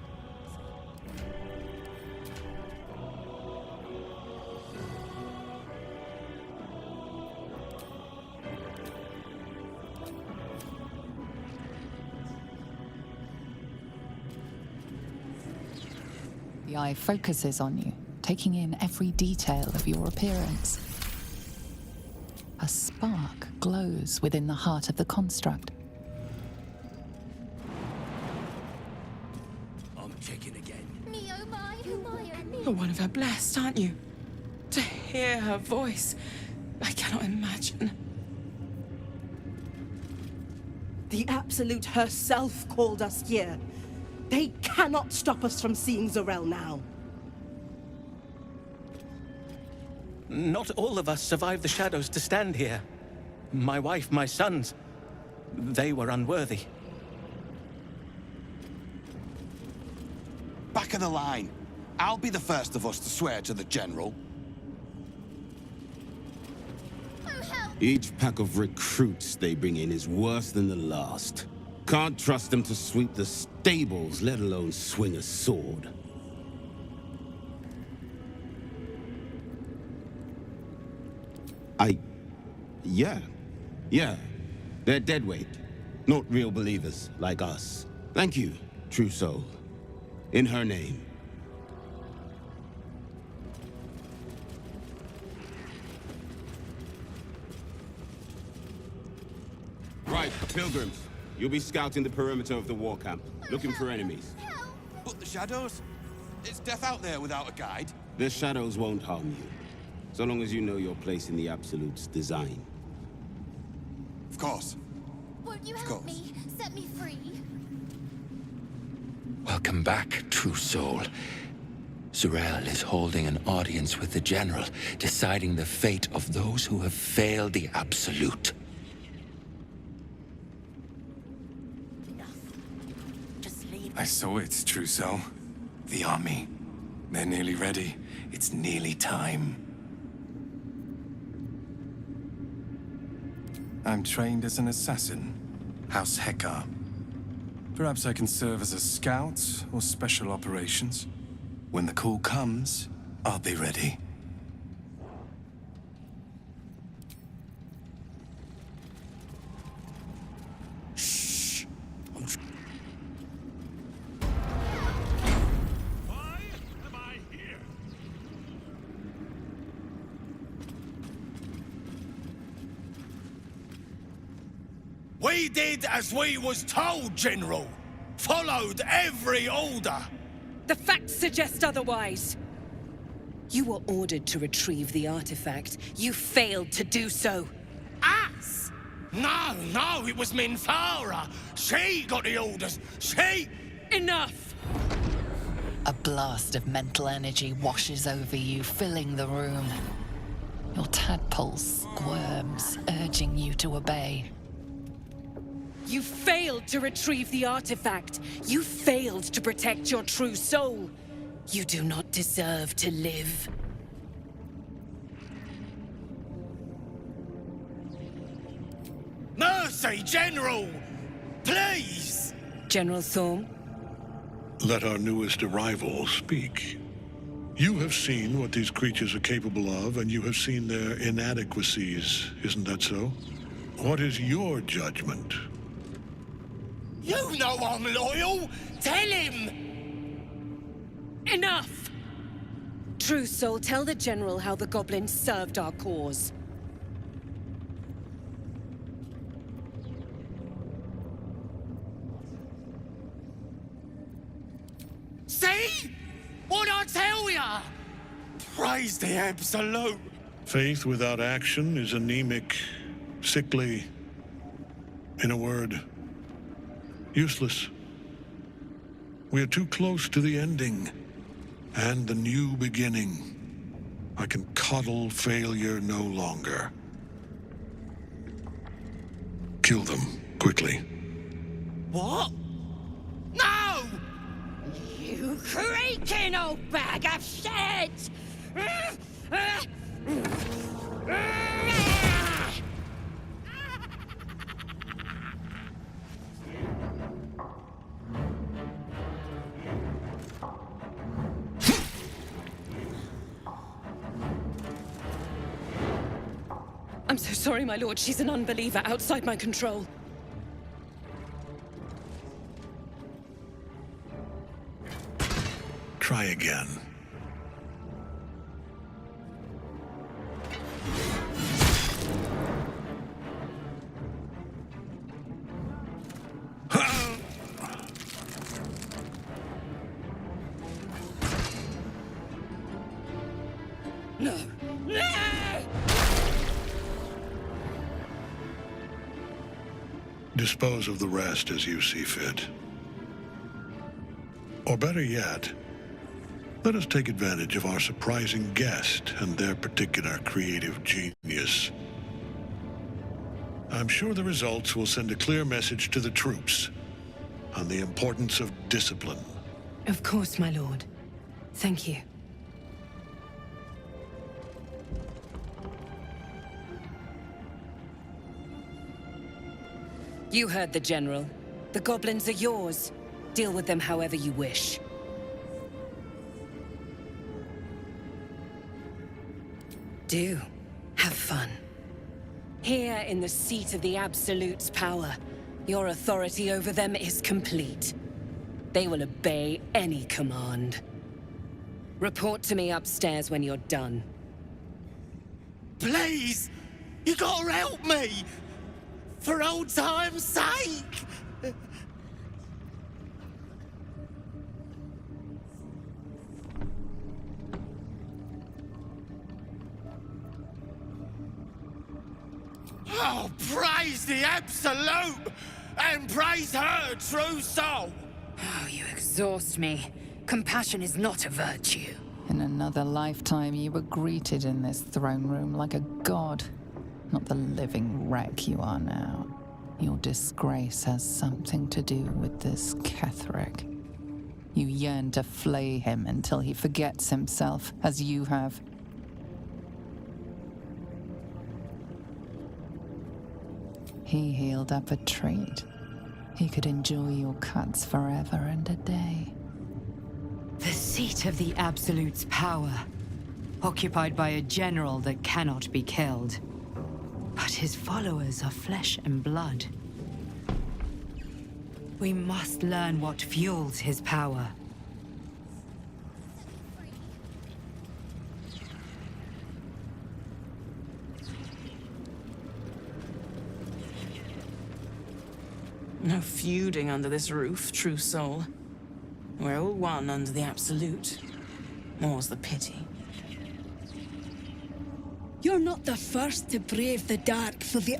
The eye focuses on you, taking in every detail of your appearance. A spark glows within the heart of the construct. I'm checking again. You're one of her blessed, aren't you? To hear her voice, I cannot imagine. The Absolute herself called us here. They cannot stop us from seeing Zorel now. Not all of us survived the shadows to stand here. My wife, my sons, they were unworthy. Back of the line. I'll be the first of us to swear to the General. Each pack of recruits they bring in is worse than the last. Can't trust them to sweep the stables, let alone swing a sword. Yeah. They're deadweight. Not real believers, like us. Thank you, true soul. In her name. Right, pilgrims. You'll be scouting the perimeter of the war camp, looking for enemies. But the shadows? It's death out there without a guide. The shadows won't harm you, so long as you know your place in the Absolute's design. Of course. Won't you help me? Set me free. Welcome back, true soul. Zorel is holding an audience with the General, deciding the fate of those who have failed the Absolute. I saw it, true soul. The army. They're nearly ready. It's nearly time. I'm trained as an assassin, House Hekar. Perhaps I can serve as a scout or special operations. When the call comes, I'll be ready. Shh! Why am I here? We did as we was told, General. Followed every order. The facts suggest otherwise. You were ordered to retrieve the artifact. You failed to do so. Us? No, it was Minthara. She got the orders. She... Enough! A blast of mental energy washes over you, filling the room. Your tadpole squirms, urging you to obey. You failed to retrieve the artifact. You failed to protect your true soul. You do not deserve to live. Mercy, General! Please! General Thorm? Let our newest arrival speak. You have seen what these creatures are capable of, and you have seen their inadequacies, isn't that so? What is your judgment? You know I'm loyal! Tell him! Enough! True Soul, tell the General how the goblins served our cause. See? What'd I tell ya? Praise the Absolute! Faith without action is anemic, sickly, in a word, useless. We are too close to the ending and the new beginning. I can coddle failure no longer. Kill them, quickly. What? No! You creaking old bag of shit! I'm so sorry, my lord. She's an unbeliever outside my control. Try again. No. No! Dispose of the rest as you see fit. Or better yet, let us take advantage of our surprising guest and their particular creative genius. I'm sure the results will send a clear message to the troops on the importance of discipline. Of course, my lord. Thank you. You heard the General. The goblins are yours. Deal with them however you wish. Do. Have fun. Here in the seat of the Absolute's power, your authority over them is complete. They will obey any command. Report to me upstairs when you're done. Please! You gotta help me! For old time's sake! Oh, praise the Absolute! And praise her true soul! Oh, you exhaust me. Compassion is not a virtue. In another lifetime, you were greeted in this throne room like a god, not the living wreck you are now. Your disgrace has something to do with this Ketheric. You yearn to flay him until he forgets himself, as you have. He healed up a treat. He could enjoy your cuts forever and a day. The seat of the Absolute's power, occupied by a general that cannot be killed. But his followers are flesh and blood. We must learn what fuels his power. No feuding under this roof, true soul. We're all one under the Absolute. More's the pity. You're not the first to brave the dark for the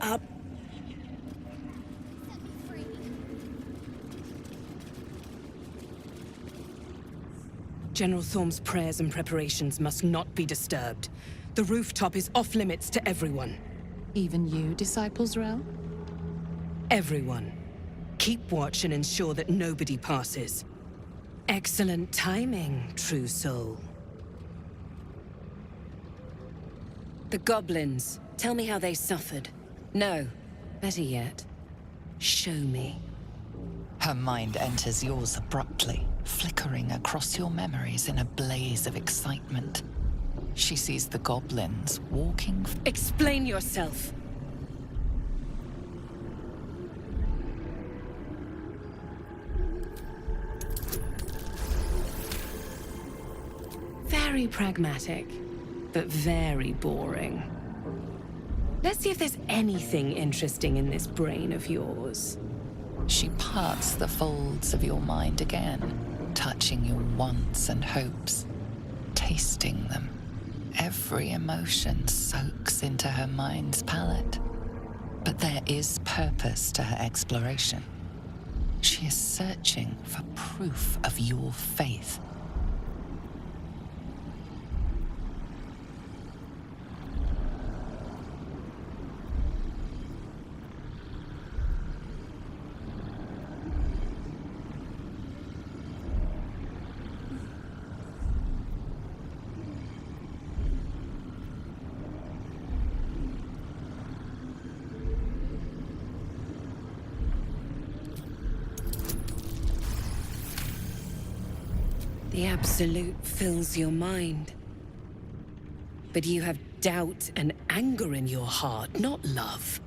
General Thorm's prayers and preparations must not be disturbed. The rooftop is off limits to everyone. Even you, Disciple Zrel? Everyone. Keep watch and ensure that nobody passes. Excellent timing, true soul. The goblins. Tell me how they suffered. No. Better yet, show me. Her mind enters yours abruptly, flickering across your memories in a blaze of excitement. She sees the goblins walking... Explain yourself! Very pragmatic, but very boring. Let's see if there's anything interesting in this brain of yours. She parts the folds of your mind again, touching your wants and hopes, tasting them. Every emotion soaks into her mind's palette. But there is purpose to her exploration. She is searching for proof of your faith. The Absolute fills your mind. But you have doubt and anger in your heart, not love.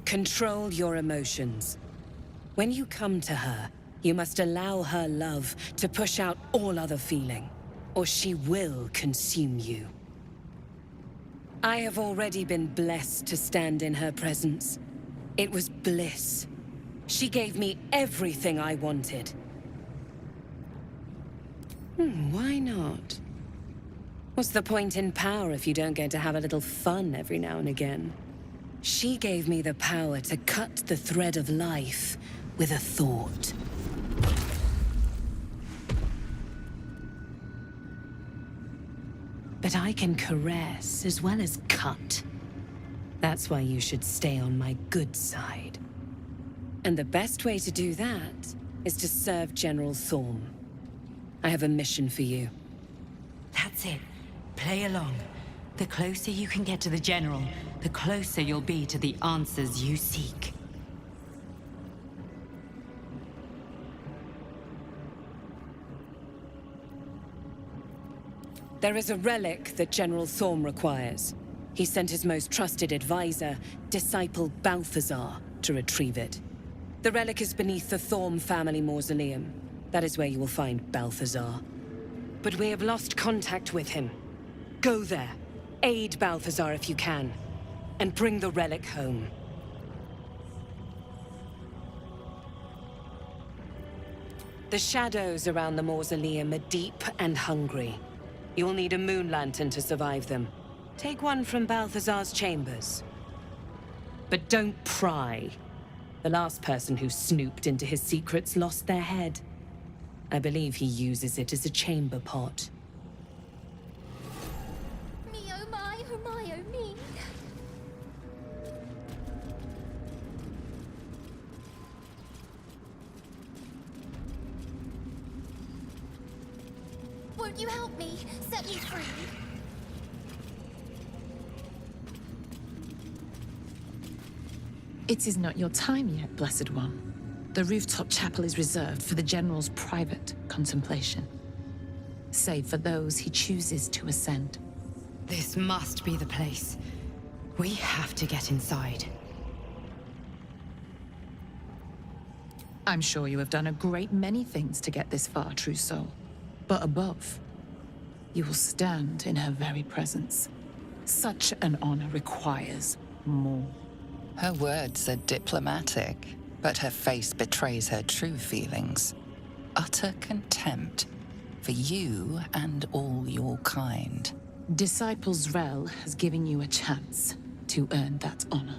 Control your emotions. When you come to her, you must allow her love to push out all other feeling, or she will consume you. I have already been blessed to stand in her presence. It was bliss. She gave me everything I wanted. Why not? What's the point in power if you don't get to have a little fun every now and again? She gave me the power to cut the thread of life with a thought. But I can caress as well as cut. That's why you should stay on my good side. And the best way to do that is to serve General Thorm. I have a mission for you. That's it. Play along. The closer you can get to the General, the closer you'll be to the answers you seek. There is a relic that General Thorm requires. He sent his most trusted advisor, Disciple Balthazar, to retrieve it. The relic is beneath the Thorm family mausoleum. That is where you will find Balthazar. But we have lost contact with him. Go there, aid Balthazar if you can, and bring the relic home. The shadows around the mausoleum are deep and hungry. You'll need a moon lantern to survive them. Take one from Balthazar's chambers. But don't pry. The last person who snooped into his secrets lost their head. I believe he uses it as a chamber pot. Me, oh my, oh my, oh me. Won't you help me? Set me free. It is not your time yet, Blessed One. The rooftop chapel is reserved for the General's private contemplation, save for those he chooses to ascend. This must be the place. We have to get inside. I'm sure you have done a great many things to get this far, true soul. But above, you will stand in her very presence. Such an honor requires more. Her words are diplomatic, but her face betrays her true feelings. Utter contempt for you and all your kind. Disciple Zrel has given you a chance to earn that honor.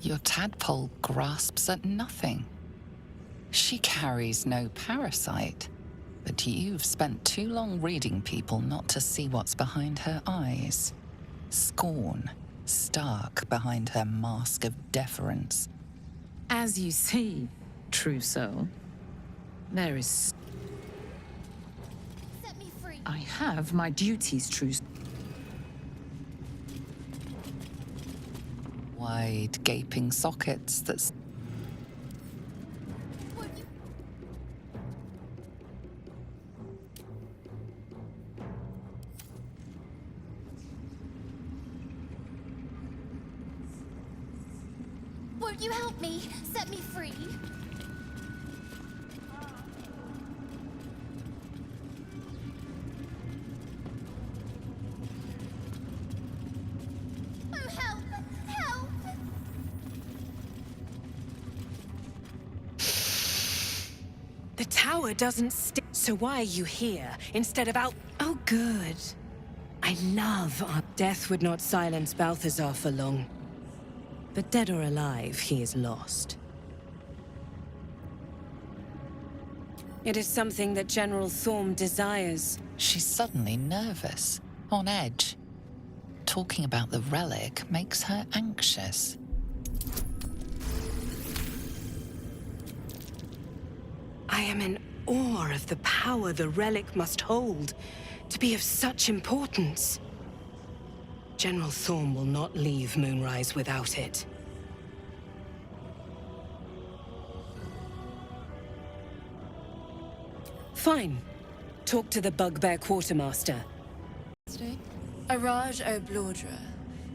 Your tadpole grasps at nothing. She carries no parasite, but you've spent too long reading people not to see what's behind her eyes. Scorn, stark behind her mask of deference. As you see, true soul, there is... Set me free. I have my duties, true. Wide, gaping sockets that... Won't you help me? Set me free. Oh, help! Help! The tower doesn't stick. So why are you here instead of out? Oh, good. I love our death would not silence Balthazar for long. But dead or alive, he is lost. It is something that General Thorm desires. She's suddenly nervous, on edge. Talking about the relic makes her anxious. I am in awe of the power the relic must hold to be of such importance. General Thorm will not leave Moonrise without it. Fine. Talk to the Bugbear Quartermaster. Araj O'Blaudra,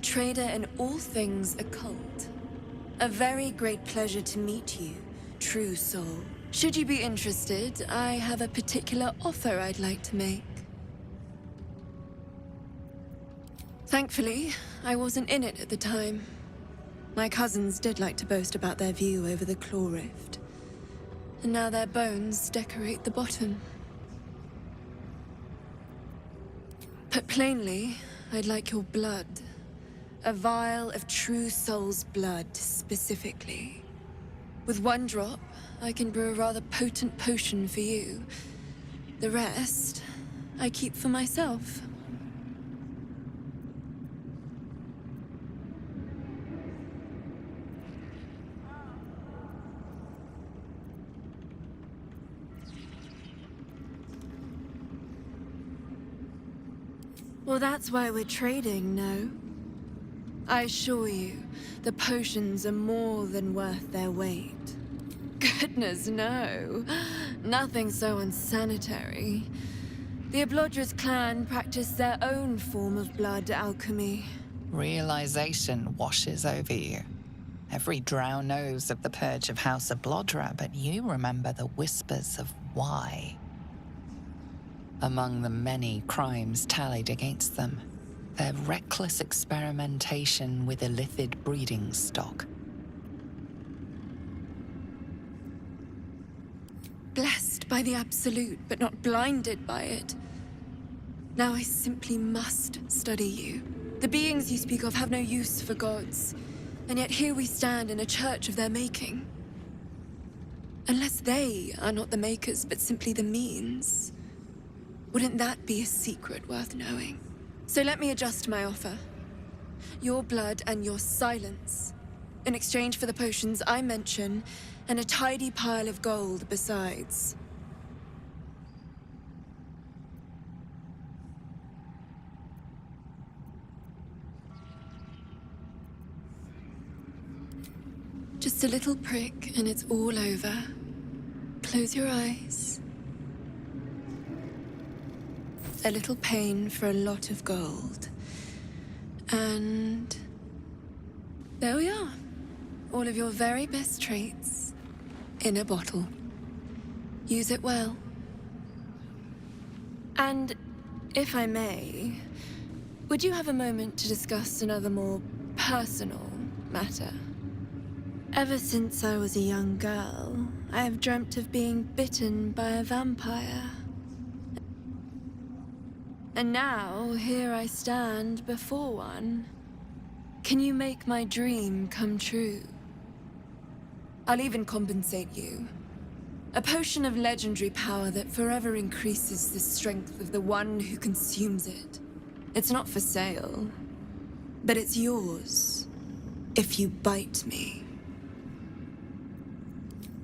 trader in all things occult. A very great pleasure to meet you, true soul. Should you be interested, I have a particular offer I'd like to make. Thankfully, I wasn't in it at the time. My cousins did like to boast about their view over the Claw Rift. And now their bones decorate the bottom. Put plainly, I'd like your blood. A vial of true soul's blood, specifically. With one drop, I can brew a rather potent potion for you. The rest, I keep for myself. Well, that's why we're trading, no? I assure you, the potions are more than worth their weight. Goodness, no. Nothing so unsanitary. The Oblodras clan practice their own form of blood alchemy. Realization washes over you. Every drow knows of the purge of House Oblodra, but you remember the whispers of why. Among the many crimes tallied against them, their reckless experimentation with illithid breeding stock. Blessed by the Absolute, but not blinded by it. Now I simply must study you. The beings you speak of have no use for gods, and yet here we stand in a church of their making. Unless they are not the makers, but simply the means, wouldn't that be a secret worth knowing? So let me adjust my offer. your blood and your silence, in exchange for the potions I mention, and a tidy pile of gold besides. Just a little prick and it's all over. Close your eyes. A little pain for a lot of gold. And there we are. All of your very best traits in a bottle. Use it well. And if I may, would you have a moment to discuss another more personal matter? Ever since I was a young girl, I have dreamt of being bitten by a vampire. And now, here I stand before one. Can you make my dream come true? I'll even compensate you. A potion of legendary power that forever increases the strength of the one who consumes it. It's not for sale, but it's yours if you bite me.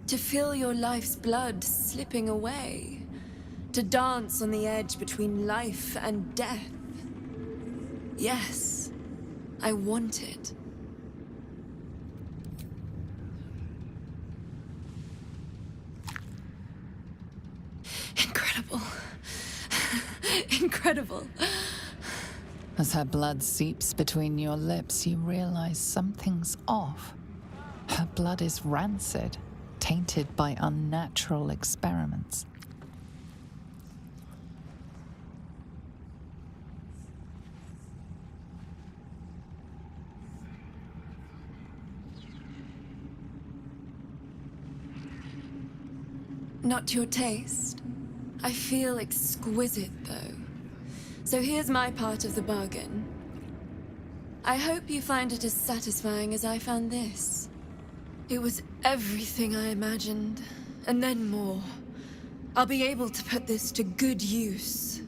To feel your life's blood slipping away. To dance on the edge between life and death. Yes, I want it. Incredible. Incredible. As her blood seeps between your lips, you realize something's off. Her blood is rancid, tainted by unnatural experiments. Not to your taste. I feel exquisite, though. So here's my part of the bargain. I hope you find it as satisfying as I found this. It was everything I imagined, and then more. I'll be able to put this to good use.